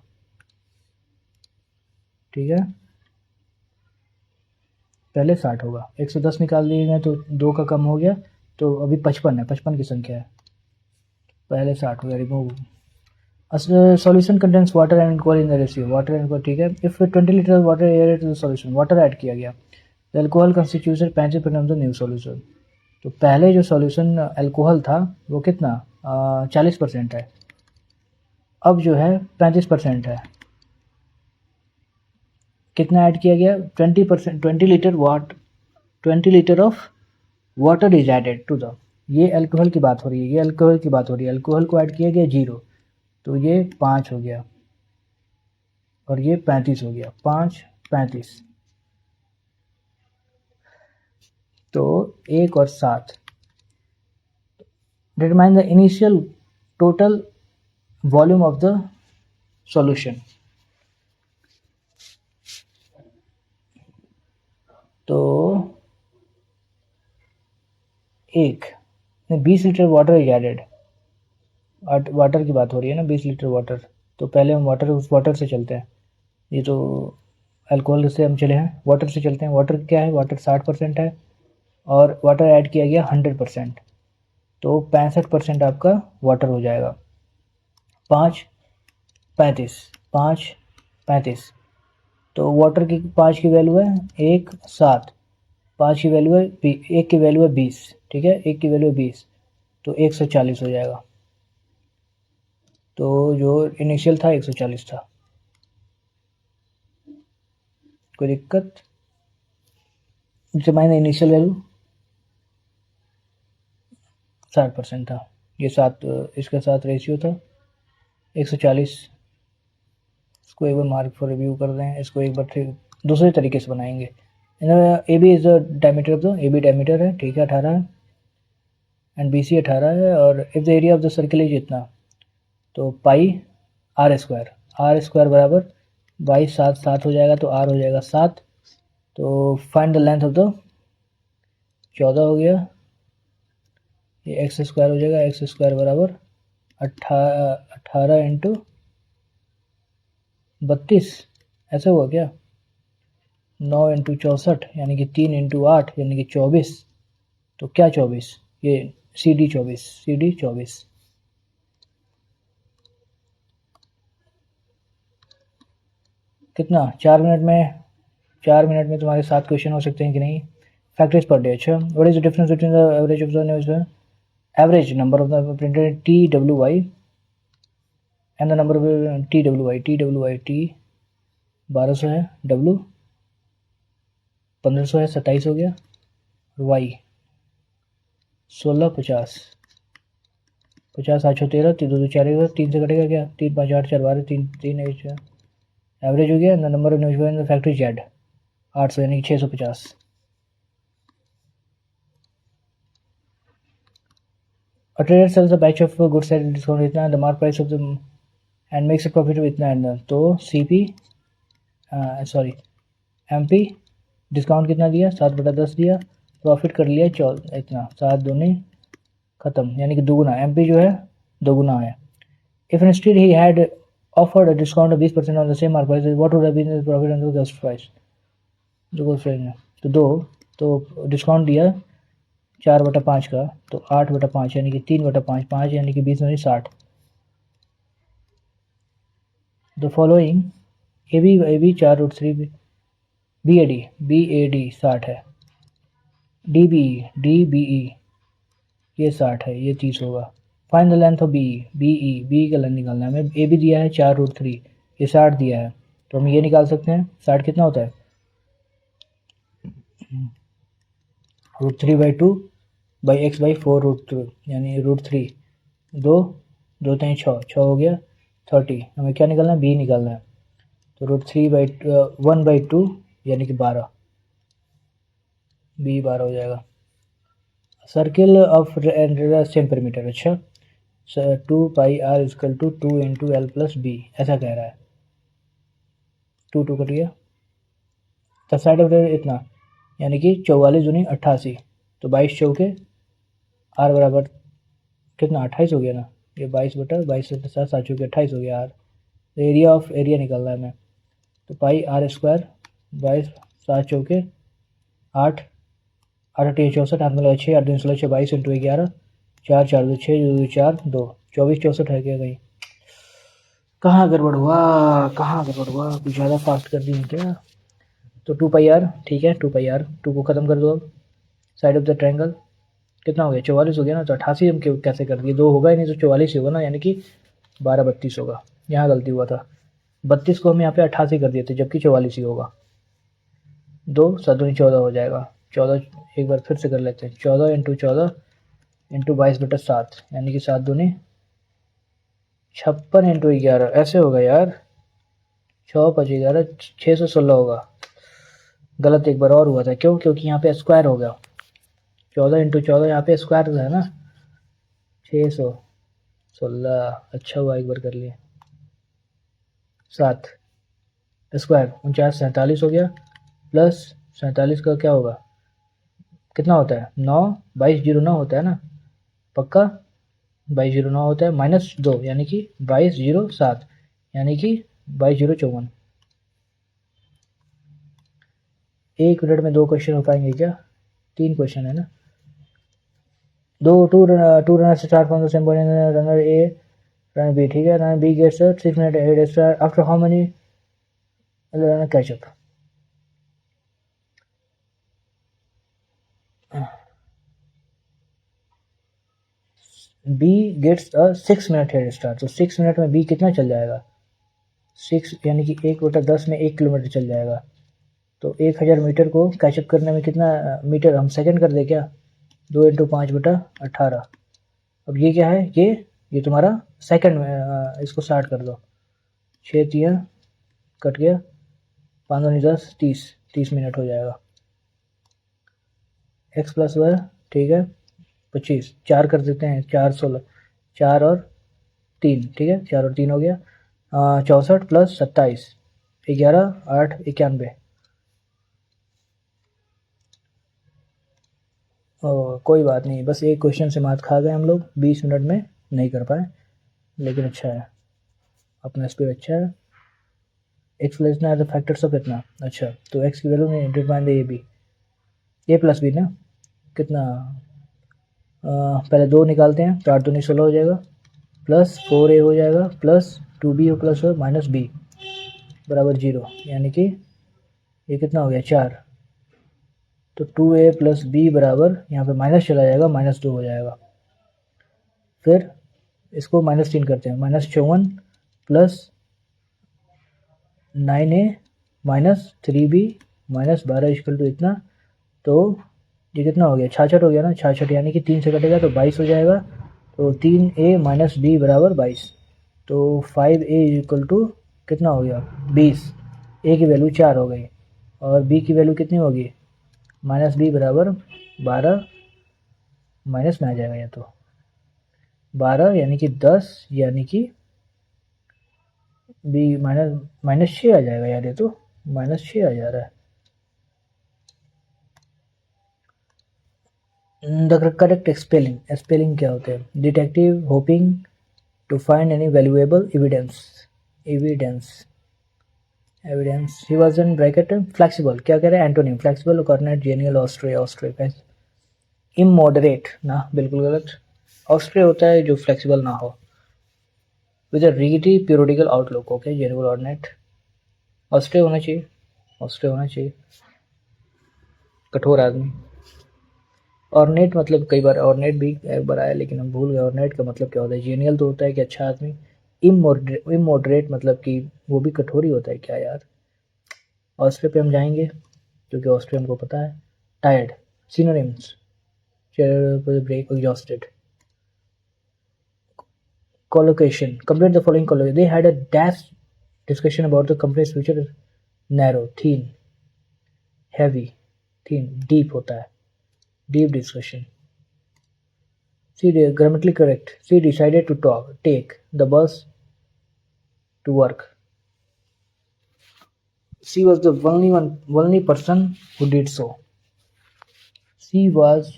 ठीक है, पहले 60 होगा, 110 निकाल दिए गए तो 2 का कम हो गया, तो अभी 55 है, 55 की संख्या है, पहले 60 हो गया, remove. Solution contents water and alcohol in the ratio, water and alcohol, ठीक है। If 20 litre water added to the solution, water add किया गया, the alcohol constitution 35% of the new solution, तो पहले जो सॉल्यूशन अल्कोहल था वो कितना 40% है, अब जो है 35% है, कितना ऐड किया गया 20%, 20 litre of water is added to the, ये अल्कोहल की बात हो रही है, अल्कोहल को ऐड किया गया 0, तो ये 5 हो गया और ये 35 हो गया, 5 35, तो 1 और 7। Determine the initial total volume of the solution, तो 20 litre water is added, water की बात हो रही है ना, 20 लीटर वाटर, तो पहले हम वाटर से चलते हैं, ये तो अल्कोहल से हम चले हैं, वाटर से चलते हैं। वाटर क्या है, वाटर 60% है और वाटर ऐड किया गया 100%, तो 65% आपका वाटर हो जाएगा, 5 35, तो वाटर की 5 की वैल्यू है 1 7, 5 की वैल्यू है 1 की वैल्यू है 20, ठीक है, 1 की वैल्यू है 20, तो 140 हो जाएगा। तो जो इनिशियल था 140 था। कोई दिक्कत? माइनस इनिशियल वैल्यू 60% था। ये 7 इसके साथ रेशियो था 140। इसको एक बार मार्क फॉर रिव्यू कर रहे हैं। इसको एक बार फिर दूसरे तरीके से बनाएंगे। A B is the diameter of the A B diameter है, ठीक है, 18 है, एंड बी सी 18 है, और if the area of the circle is इतना, तो पाई आर स्क्वायर बराबर 22 7 हो जाएगा, तो आर हो जाएगा 7। तो find the length of the 14 हो गया, ये एक्स स्क्वायर हो जाएगा, एक्स स्क्वायर बराबर 18 इंटू 32, ऐसा हुआ क्या? 9 इंटू 64 यानी कि 3 इंटू 8 यानी कि 24। तो क्या 24? ये सी डी 24 कितना? 4 मिनट में तुम्हारे 7 क्वेश्चन हो सकते हैं कि नहीं? Factors per day. अच्छा, what is the difference between the average of the average number of the printed T W Y and the number of T W Y T 1200 है, डब्ल्यू 1500 है, 27 हो गया, वाई 16 50 50 8 13 3 2 4 3 से कटेगा क्या? 3 5 8 4 12 3 3 एवरेज हो गया। Number of news factory Z 800 यानी कि 650। A trader sells a batch of goods at discount इतना, the mark price of the and makes a profit of इतना एंड, तो C P sorry M P discount कितना दिया? 7/10 दिया, profit कर लिया इतना 7 दूनी खत्म, यानी कि दोगुना। एम पी जो है दोगुना है। If instead he had offered a discount of 20% on the same mark price, what would have been the profit on the cost price? जो कॉस्ट प्राइस है तो 2, तो डिस्काउंट दिया 4/5 का, तो 8/5 यानी कि 3/5, 5 यानी कि 20 यानी 60। The following A B 4√3 B A D 60 है, डी बी ई ये 60 है, ये 30 होगा। Find the length of B का लेंथ निकालना है हमें। ए बी दिया है 4√3, ये 60 दिया है, तो हम ये निकाल सकते हैं 60 कितना होता है? √3/2 बाई एक्स बाई 4√2 यानी √3, 2 2 3 6 हो गया 30। हमें क्या निकालना है? बी निकालना है, तो √3/1/2 यानी कि 12, बी 12 हो जाएगा। सर्किल ऑफ सेम perimeter, अच्छा 2 pi r equal to 2 into L plus B, ऐसा कह रहा है। 2 कट गया, तो साइड ऑफ इतना यानी कि 44 दूनी 88, तो 22 चौके आर बराबर कितना? 28 हो गया ना, ये 22/22 से 7 चौके 28 हो गया आर। तो एरिया निकालना है हमें, तो पाई आर स्क्वायर 22 7 चौके 8 8 8 64 8 मतलब 6 8 2 16 6 22 इंटू 11 4 4 2 6 2 4 2 24 64 है क्या? कहीं कहाँ गड़बड़ हुआ? कुछ ज़्यादा फास्ट कर दी है क्या? तो 2 पाई आर, ठीक है, 2 पाई आर, 2 को ख़त्म कर दो। अब साइड ऑफ द ट्रायंगल कितना हो गया? 44 हो गया ना, तो 88 हम कैसे कर दिए? 2 होगा ही नहीं, तो 44 ही होगा ना, यानी कि 12 32 होगा। यहाँ गलती हुआ था, 32 को हम यहाँ पे 88 कर दिए थे, जबकि 44 ही होगा। 2 7 दूनी 14 हो जाएगा, 14 एक बार फिर से कर लेते हैं, 14 इंटू 14 इंटू 22/7 यानी कि 7 दूनी 56 इंटू 11 ऐसे होगा यार, 6 5 11 616 होगा। गलत एक बार और हुआ था, क्यों? क्योंकि यहाँ पे स्क्वायर हो गया, 14 इंटू 14 यहाँ पे स्क्वायर है ना, 616। अच्छा हुआ एक बार कर लिए। 7 स्क्वायर 49 47 हो गया, प्लस 47 का क्या होगा? कितना होता है? 9 2209 होता है ना, पक्का 2209 होता है, -2 यानी कि 2207 यानी कि 2254। 1 मिनट में 2 क्वेश्चन हो पाएंगे क्या? 3 क्वेश्चन है ना। Two runner start from the same point, runner A runner B, ठीक है, runner B gets 6 minute head start after how many runner catch up? B gets a 6 minute head start, तो 6 minute में B कितना चल जाएगा, 6 यानी कि 1/10 में 1 किलोमीटर चल जाएगा। तो 1000 मीटर को कैचअप करने में कितना मीटर हम सेकंड कर दे क्या, 2 × 5/18। अब ये क्या है, ये तुम्हारा सेकंड में, इसको स्टार्ट कर दो, 6 3 कट गया, 5 दूनी 10, 30 मिनट हो जाएगा। x प्लस वाई ठीक है 25, 4 कर देते हैं, 4 16, 4 और 3 ठीक है, 4 और 3 हो गया 64 + 27, 11 8 91। कोई बात नहीं, बस एक क्वेश्चन से मात खा गए हम लोग, 20 मिनट में नहीं कर पाए, लेकिन अच्छा है, अपना स्पीड अच्छा है। एक्स लेस ना द फैक्टर्स ऑफ इतना, अच्छा तो एक्स की वैल्यू नहीं define the A plus B ना, कितना पहले 2 निकालते हैं, 4 दूनी 16 हो जाएगा, प्लस 4a हो जाएगा, plus 2b plus minus b बराबर 0, यानी कि ये कितना हो गया 4, तो 2a प्लस b बराबर यहाँ पे माइनस चला जाएगा, -2 हो जाएगा। फिर इसको -3 करते हैं, -54 plus 9a minus 3b minus 12 equal to इतना, तो ये कितना हो गया 66 हो गया ना, 66 यानी कि 3 से कटेगा तो 22 हो जाएगा, तो 3a माइनस b बराबर 22, तो 5a इक्वल टू कितना हो गया 20, a की वैल्यू 4 हो गई और b की वैल्यू कितनी होगी -b बराबर 12, माइनस में आ जाएगा, या तो 12 यानी कि 10, यानी कि b -6 आ जाएगा यार, ये तो -6 आ जा रहा है। द करेक्ट स्पेलिंग क्या होते हैं, detective hoping to find any valuable evidence. He was in bracket flexible, क्या कह रहे हैं antonym, flexible coordinate genial austere immoderate ना, बिल्कुल गलत, ऑस्ट्रे होता है जो फ्लेक्सिबल ना हो, with a rigidly periodical outlook, okay genial ordinate ऑस्ट्रे होना चाहिए, कठोर आदमी। ऑर्नेट मतलब कई बार ऑर्नेट भी एक बार आया, लेकिन हम भूल गए ऑर्नेट का मतलब क्या होता है। जेनियल तो होता है कि अच्छा आदमी, इमोडरेट मतलब कि वो भी कठोर ही होता है क्या यार। ऑस्ट्रे पे हम जाएंगे क्योंकि ऑस्ट्रे हमको पता है। Tired synonyms, break, exhausted. collocation, complete the following collocation. They had a dash discussion about the company's future. Narrow, thin, heavy, thin, deep होता है, deep discussion. C grammatically correct. She decided to take the bus to work. She was the only person who did so. She was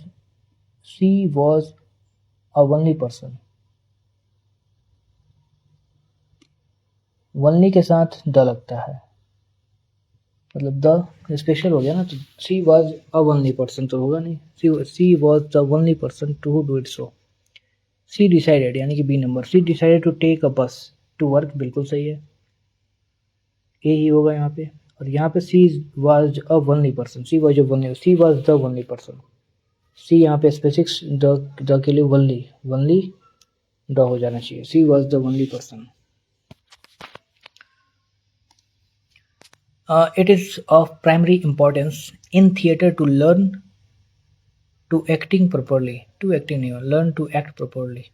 a only person. only के साथ the लगता है, मतलब the special हो गया ना, तो she was a only person तो होगा नहीं, she was the only person to do it so. She decided यानी कि B number, she decided to take a bus to work, बिल्कुल सही है, ए ही होगा यहाँ पे। और यहाँ पे she was a only person, she was the only person, she यहाँ पे स्पेसिफिक्स द के लिए ओनली द हो जाना चाहिए, she was the only person. It is of primary importance in theatre to learn to acting properly. To acting नहीं, learn to act properly.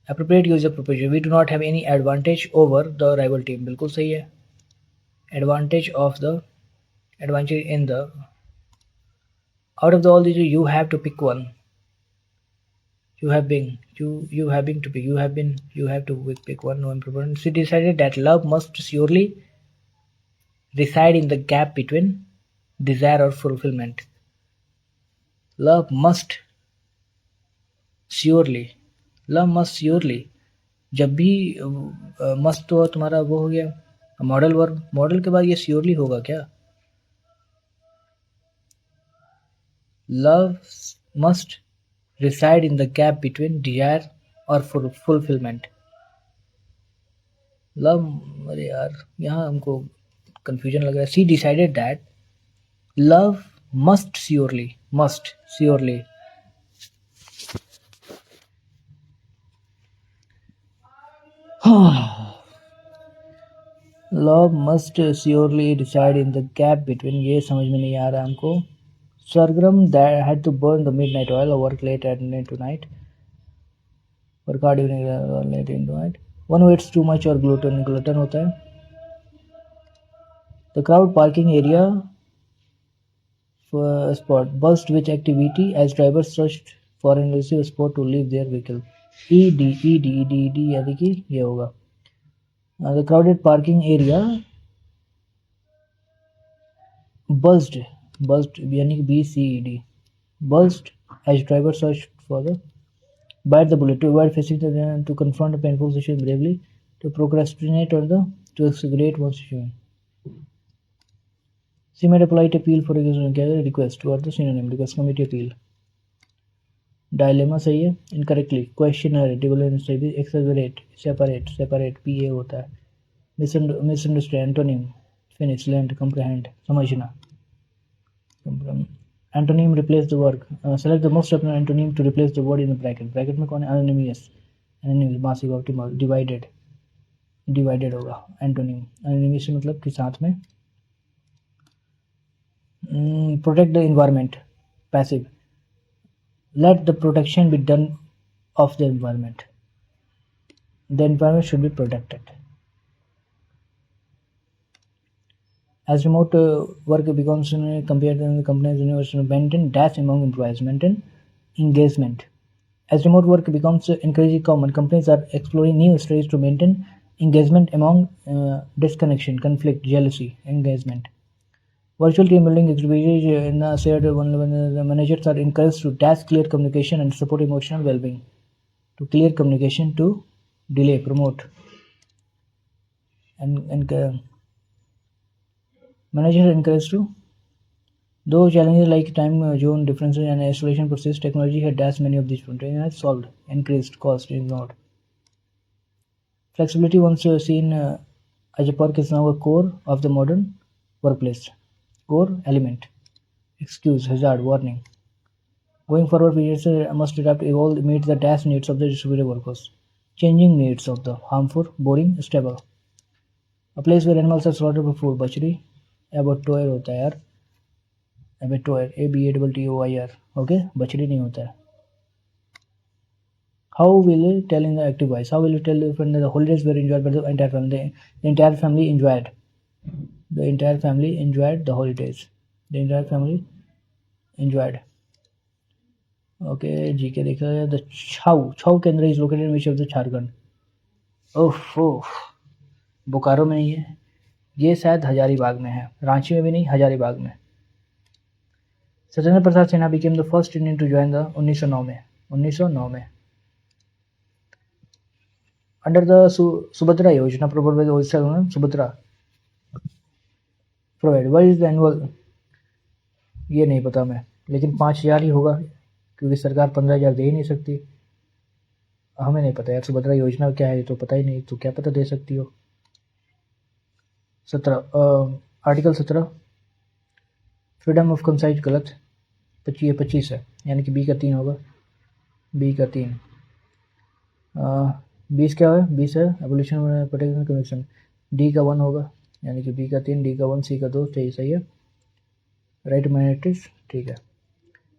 Appropriate use of preposition. We do not have any advantage over the rival team. बिल्कुल सही है. Advantage in the, out of all these you have to pick one. You have to pick one. No important. She decided that love must surely reside in the gap between desire or fulfillment. Love must surely, जब भी must तो तुम्हारा वो हो गया modal verb, model के बाद ये श्योरली होगा क्या। Love must reside in the gap between desire और फुलफिलमेंट। लव, अरे यार यहाँ हमको कंफ्यूजन लग रहा है। She decided that love must surely love must surely decide in the gap between, ये समझ में नहीं आ रहा हमको. सरगर्म had to burn the midnight oil or work late at night tonight. Work hard evening or late into night. One who eats too much or gluten होता है. The crowd parking area spot burst with activity as drivers searched for an elusive spot to leave their vehicle. ED यानी कि ये होगा. The crowded parking area buzzed यानी कि BCED buzzed as drivers searched for the bite the bullet to avoid facing to confront a painful situation bravely, to procrastinate or to exaggerate one's situation. She made a polite appeal for a request or the synonym request committee appeal. Dilemma सही है. Incorrectly questionnaire exaggerate separate PA होता है. Misunderstand antonym finish lend comprehend समझना. Antonym replace the word. Select the most appropriate antonym to replace the word in the bracket. Bracket में कौन है? Anonymous massive optimal divided होगा. Antonym anonymous मतलब कि साथ में. Protect the environment passive. Let the protection be done of the environment. The environment should be protected. As remote work becomes compared to the company's universal maintain dash among employees, maintain engagement. As remote work becomes increasingly common, companies are exploring new strategies to maintain engagement among disconnection, conflict, jealousy, engagement. Virtual team building activities in the shared when the managers are encouraged to dash clear communication and support emotional well-being. To clear communication, to delay, promote, and managers are encouraged to. Though challenges like time zone differences and isolation persist, technology has dashed many of these problems and has solved, increased cost, ignored. Flexibility, once seen as a perk, is now a core of the modern workplace. Core element. Excuse, hazard, warning. Going forward, we must adapt to evolve to meet the task needs of the distributed workforce. Changing needs of the harmful, boring, stable. A place where animals are slaughtered for food. Butchery. Abattoir होता है यार. Abattoir. ABATTOIR. Okay? Butchery नहीं होता है. How will you tell in the active voice? How will you tell when the holidays were enjoyed by the entire family? The entire family enjoyed. The entire family enjoyed the holidays. The entire family enjoyed. Okay, GK देखा है. The Chhau Kendra is located in which of the Jharkhand? ओह बोकारो में नहीं है. ये शायद हजारीबाग में है. रांची में भी नहीं, हजारीबाग में. Satyendra Prasad Sinha became the first Indian to join the 1909 में. Under the Subhadra योजना proposed by the Odisha government, Subhadra provide. What is the annual? ये नहीं पता मैं, लेकिन 5,000 ही होगा क्योंकि सरकार 15,000 दे ही नहीं सकती. हमें नहीं पता यार सुभद्रा योजना क्या है, तो पता ही नहीं, तो क्या पता दे सकती हो. 17 आर्टिकल 17 फ्रीडम ऑफ कंसाइज गलत. 25 है यानी कि बी का 3 होगा. बी का 3. 20 क्या है? 20 है एवोल्यूशन प्रोटेक्शन कन्वेंशन. डी का 1 होगा यानी कि बी का 3, डी का 1, सी का 2. सही है. राइट माइनॉरिटीज ठीक है.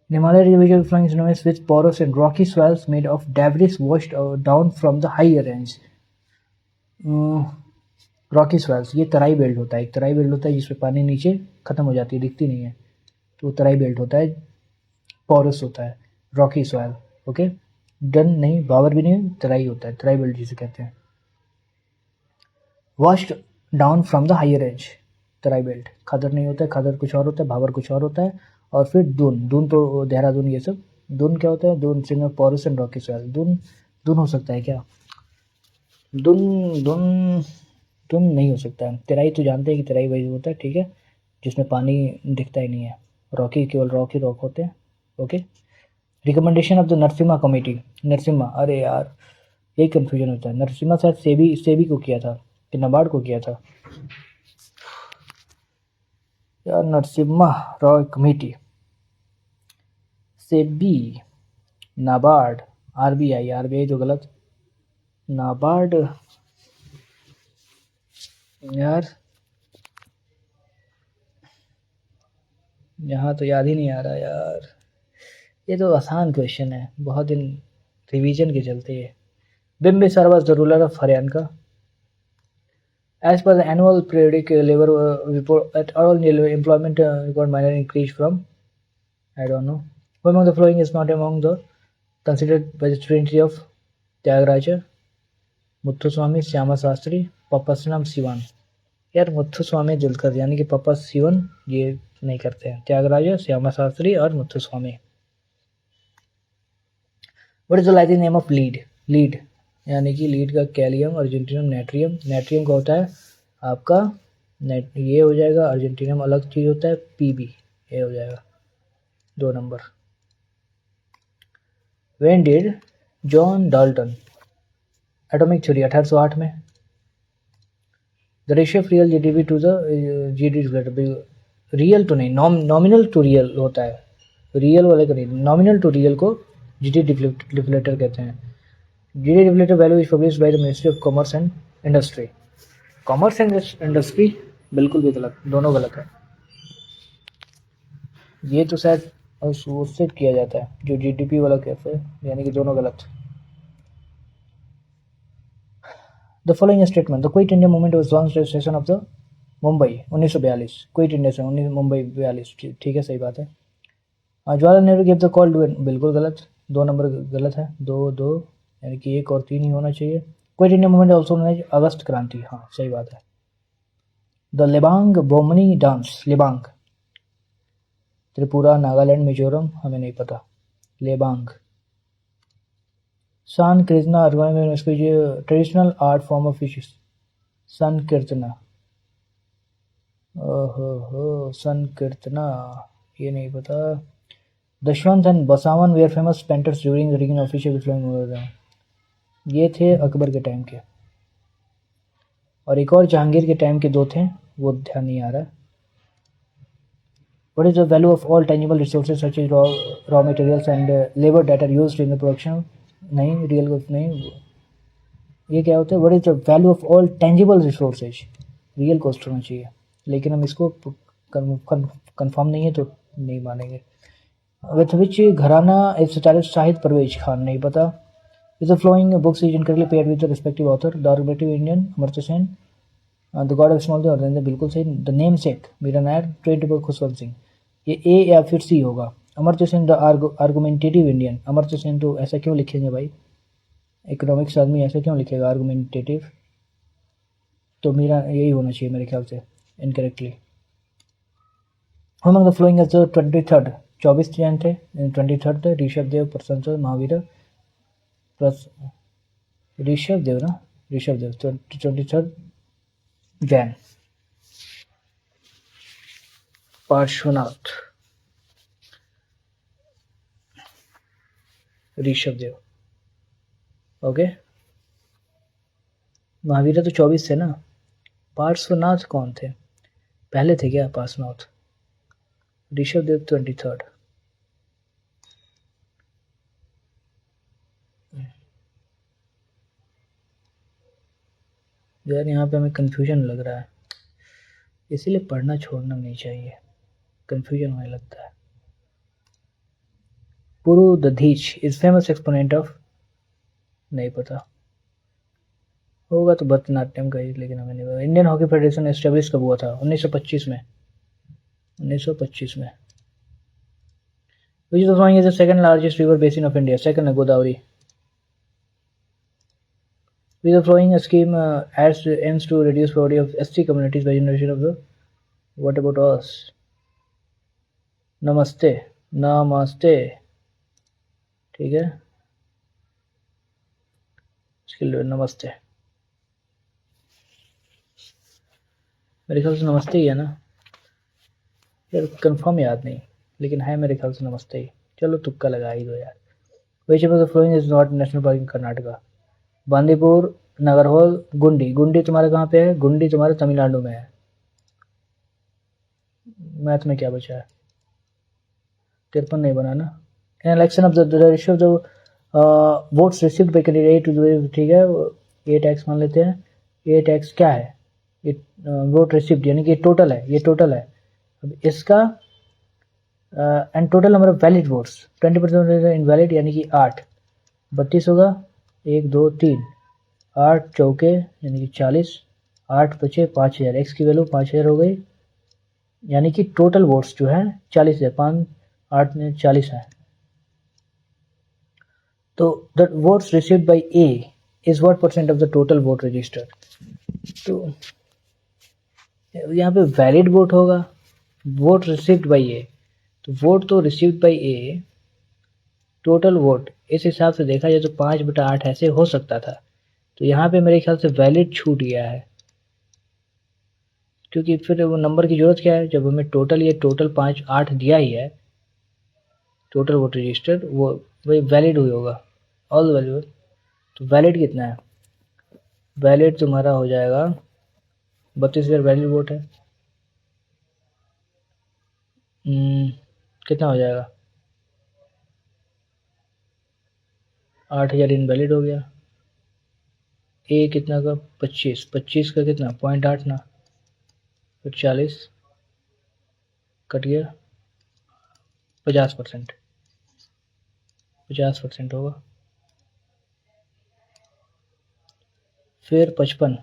Himalaya individual flying snows with porous and rocky swells made of debris washed down from the higher range. Rocky swells ये तराई बेल्ट होता है. एक तराई बेल्ट होता है जिसमें पानी नीचे खत्म हो जाती है, दिखती नहीं है, तो तराई बेल्ट होता है. पोरस होता है. Rocky swell. ओके, डन नहीं, बावर भी नहीं, तराई होता है. तराई बेल्ट जिसे कहते हैं. washed down from the higher range. Terai belt. खादर नहीं होता है, खादर कुछ और होता है, भावर कुछ और होता है. और फिर दून तो देहरादून ये सब. दून क्या होता है? Dune singer porous and rocky soil. Dune हो सकता है क्या? दून नहीं हो सकता है. तेराई तो जानते हैं कि तेराई वही होता है, ठीक है, जिसमें पानी दिखता ही नहीं है. रॉकी केवल रॉक ही रॉक होते हैं. Okay. Recommendation of the Narasimha committee. Narasimha, अरे यार यही कन्फ्यूजन होता है. नरसिम्हा शायद सेबी को किया था कि नाबार्ड को किया था यार. नरसिम्हा रॉय कमेटी, सेबी, नाबार्ड, आरबीआई तो गलत. नाबार्ड यार यहाँ तो याद ही नहीं आ रहा यार, ये तो आसान क्वेश्चन है, बहुत दिन रिवीजन के चलते है। Bimbisara was the ruler of Haryana. As per the annual periodic labor report, at all employment record minor increase from, I don't know. Who among the following is not among the considered by the Trinity of Tyagaraja? Muthuswami, Shyama Shastri, पप्पसनाम Sivan. यार मुत्थुस्वामी जुलकर यानी कि पप्पा सिवन ये नहीं करते हैं। त्यागराजा, श्यामा शास्त्री और Muthuswami. What is the Latin name of lead? Lead यानी कि लीड का कैलियम, अर्जेंटिनम, नेट्रियम। नेट्रियम का होता है आपका ये हो जाएगा, अर्जेंटिनम अलग चीज होता है, पीबी ये हो जाएगा 2 नंबर। When did John Dalton atomic theory? 1808 में। The ratio of real GDP to the GDP, real to नहीं, नॉमिनल टू रियल होता है, रियल वाले का नहीं, नॉमिनल टू रियल को जीडी डिफ्लेटर कहते हैं। GD deflator value is published by the ministry of commerce and industry. Commerce and industry बिल्कुल भी गलत, दोनों गलत है। ये तो शायद उससे किया जाता है जो जीडीपी वाला कहते हैं, यानी कि दोनों गलत। The following statement, the Quit India movement was launched at session of the Mumbai 1942। Quit India से मुंबई 42, ठीक है, सही बात है। Jawaharlal Nehru give the call to, बिल्कुल गलत, 2 नंबर गलत है, 2 यानी कि 1 और 3 ही होना चाहिए। Quit India movement also known as August Kranti, हाँ सही बात है। द लेबांग बोमनी डांस, लेबांग त्रिपुरा, नागालैंड, मिजोरम, हमें नहीं पता। Lebang. Sankirtana traditional art form of fish. Sankirtana, ओहो संकीर्तना, ये नहीं पता। Daswanth and Basawan were famous painters during the rigging official flowing, ये थे अकबर के टाइम के, और एक और जहांगीर के टाइम के 2 थे, वो ध्यान नहीं आ रहा। What is the value of all tangible resources such as raw materials and labor that are used in the production? नहीं, रियल कुछ नहीं, ये क्या होता है? What is the value of all tangible resources? Real cost होना चाहिए, लेकिन हम इसको कंफर्म नहीं है तो नहीं मानेंगे। With which घराना is Shahid Parvez Khan, नहीं पता। Is the following books is incorrectly paired with the respective author? The Argumentative Indian, Amartya Sen, the God of Small Things, बिल्कुल सही। The Namesake, Mira Nair, trade Khushwant Singh, ये ए या फिर सी होगा। Amartya Sen the argumentative Indian, Amartya Sen तो ऐसा क्यों लिखेंगे भाई, इकोनॉमिक्स आदमी ऐसा क्यों लिखेगा आर्गुमेंटेटिव, तो मेरा यही होना चाहिए मेरे ख्याल से incorrectly. Among the following as the 23rd, 24 Jain थे, 23rd थे ऋषभ देव, प्रशंस, महावीर प्लस ऋषभ देव ना, ऋषभ देव 23rd जैन। पार्श्वनाथ, ऋषभ देव, ओके। महावीर तो 24 थे ना, पार्श्वनाथ कौन थे, पहले थे क्या पार्श्वनाथ? ऋषभ देव 23rd। यार यहाँ पे हमें कंफ्यूजन लग रहा है, इसीलिए पढ़ना छोड़ना नहीं चाहिए, कंफ्यूजन होने लगता है। पुरुदधीच इज फेमस एक्सपोनेंट ऑफ, नहीं पता, होगा तो भरतनाट्यम का ही, लेकिन हमें नहीं पता। इंडियन हॉकी फेडरेशन एस्टेब्लिश कब हुआ था? 1925 में, 1925 में। Which of the following is the second largest river basin of India? Second है Godavari. Which of the following scheme aims to reduce poverty of ST communities by generation of the, what about us? नमस्ते, नमस्ते, ठीक है, नमस्ते, मेरे ख्याल से नमस्ते ही है ना यार, कंफर्म याद नहीं, लेकिन है मेरे ख्याल से नमस्ते ही, चलो तुक्का लगा ही दो यार। Which of the following is not national park इन कर्नाटका? बांदीपुर, नागरहोल, गुंडी। गुंडी तुम्हारे कहाँ पे है? गुंडी तुम्हारे तमिलनाडु में है। मैथ में क्या बचा है? 53 नहीं बना ना। In election of the ratio of the votes received by candidate to, ठीक है, 8x मान लेते हैं। 8x क्या है? ये वोट रिसिप्ट यानी कि टोटल है, ये टोटल है। अब इसका and total number of valid votes 20% invalid यानी कि 8, 32 होगा, 1 2 3, 8 चौके यानी कि 40, 8 बचे 5000, एक्स की वैल्यू 5000 हो गई, यानी कि टोटल वोट्स जो है 40 है, 5 8 में 40 है। तो the votes received bye A is what percent of the total vote registered. तो यहाँ पे वैलिड वोट होगा, वोट रिसीव्ड बाय ए, तो वोट तो received by A, total vote इस हिसाब से देखा जाए तो 5/8 ऐसे हो सकता था। तो यहाँ पे मेरे ख्याल से वैलिड छूट गया है, क्योंकि फिर वो नंबर की जरूरत क्या है जब हमें टोटल, ये टोटल 5 8 दिया ही है, टोटल वोट रजिस्टर्ड, वो वही वैलिड हुई होगा, ऑल वैल्यू। तो वैलिड कितना है, वैलिड तुम्हारा हो जाएगा 32,000 वैलिड वोट है। कितना हो जाएगा, 8,000 इनवैलिड हो गया। ए कितना का 25, 25 का कितना 0.8 ना, फिर 40 कट गया, 50%, 50% होगा। फिर 55,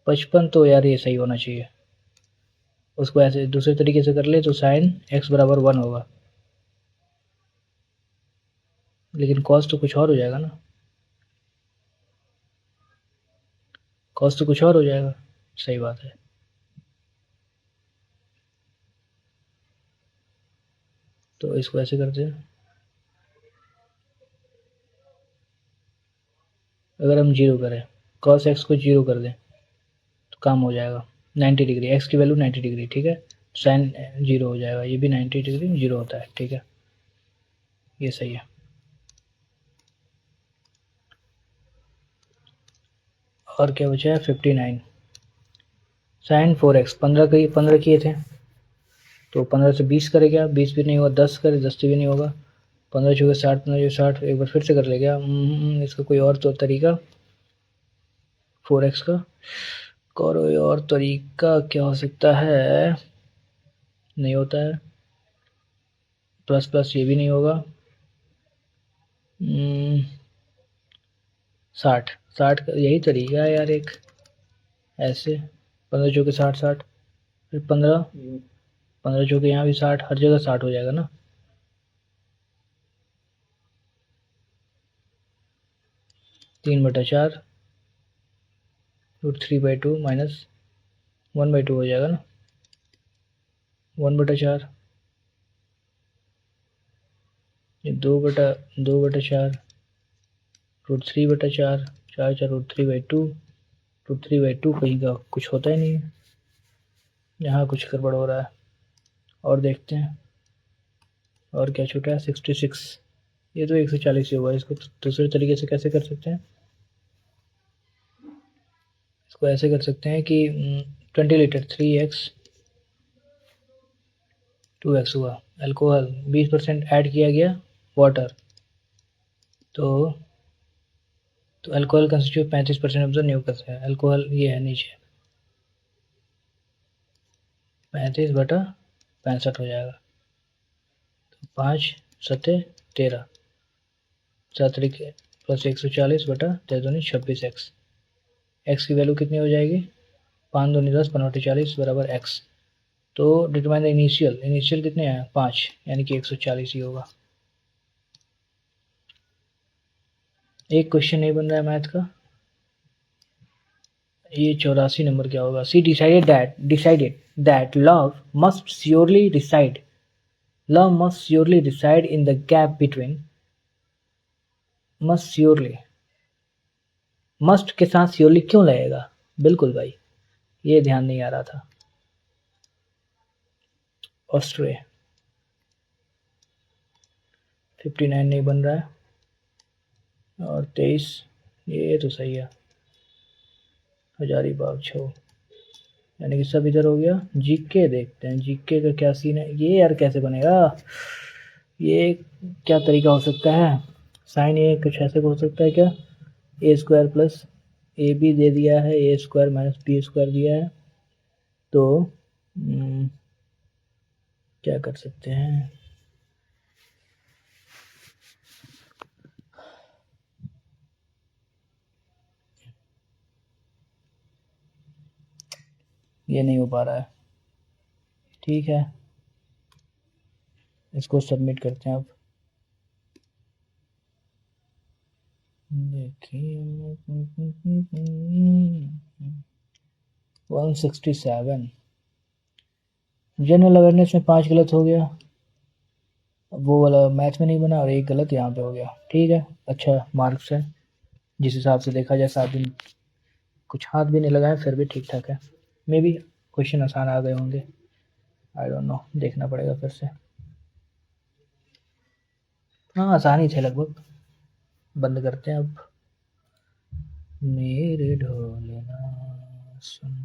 55 तो यार ये सही होना चाहिए, उसको ऐसे दूसरे तरीके से कर ले तो साइन x बराबर 1 होगा, लेकिन कॉस तो कुछ और हो जाएगा ना, कॉस तो कुछ और हो जाएगा। सही बात है। तो इसको ऐसे करते हैं, अगर हम 0 करें, कॉस x को 0 कर दें तो काम हो जाएगा 90 डिग्री, x की वैल्यू 90 डिग्री, ठीक है, साइन 0 हो जाएगा, ये भी 90 डिग्री 0 होता है, ठीक है, ये सही है। और क्या बचा है 59, साइन 4x 15 किए थे, तो 15 से 20 करे क्या, 20 भी नहीं होगा, 10 करे, 10 से भी नहीं होगा, 15 चौके 60, 15 60, एक बार फिर से कर ले क्या, इसका कोई और तो तरीका 4x का, कोई और तरीका क्या हो सकता है, नहीं होता है, प्लस प्लस ये भी नहीं होगा, 60 60 का यही तरीका है यार एक, ऐसे 15 चौके 60 60, फिर 15 चौके यहाँ भी 60, हर जगह 60 हो जाएगा ना, 3/4 √3/2 माइनस 1/2 हो जाएगा ना, 1/4, ये 2/4 √3/4, 4 4 √3/2, √3/2 कहीं का कुछ होता ही नहीं है, यहाँ कुछ गड़बड़ हो रहा है। और देखते हैं और क्या छूटा है, 66, ये तो 140 ही होगा, इसको दूसरे तरीके से कैसे कर सकते हैं, इसको ऐसे कर सकते हैं कि 20 लीटर 3x 2x हुआ, अल्कोहल 20% ऐड किया गया वाटर, तो alcohol constitute 35% of the nucleus है, अल्कोहल ये है नीचे, 35/65 हो जाएगा, तो 5 7 13, 7 प्लस 140/13×26x, x की वैल्यू कितनी हो जाएगी, 5 2 10 15/40 बराबर x। तो डिटरमाइन द इनिशियल कितने हैं 5, यानी कि 140 ही होगा। एक क्वेश्चन नहीं बन रहा है मैथ का, ये 84 नंबर क्या होगा, she decided that love must surely reside in the gap between, must के साथ श्योरली क्यों लगेगा, बिल्कुल भाई ये ध्यान नहीं आ रहा था। ऑस्ट्रिया 59 नहीं बन रहा है, और 23 ये तो सही है, हजारीबाग 6, यानी कि सब इधर हो गया। जीके देखते हैं, जीके का क्या सीन है, ये यार कैसे बनेगा, ये क्या तरीका हो सकता है, साइन ए कुछ ऐसे हो सकता है क्या, a² + ए बी दे दिया है, ए स्क्वायर माइनस बी स्क्वायर दिया है, तो क्या कर सकते हैं, ये नहीं हो पा रहा है। ठीक है, इसको सबमिट करते हैं अब। देखिए 167 जनरल अवेयरनेस में 5 गलत हो गया, वो वाला मैथ में नहीं बना और एक गलत यहाँ पे हो गया। ठीक है, अच्छा मार्क्स है जिस हिसाब से देखा जाए। 7 दिन कुछ हाथ भी नहीं लगाए फिर भी ठीक ठाक है। मे बी क्वेश्चन आसान आ गए होंगे, आई डोंट नो, देखना पड़ेगा फिर से। हाँ आसान ही थे लगभग। बंद करते हैं अब। मेरे ढोलना सुन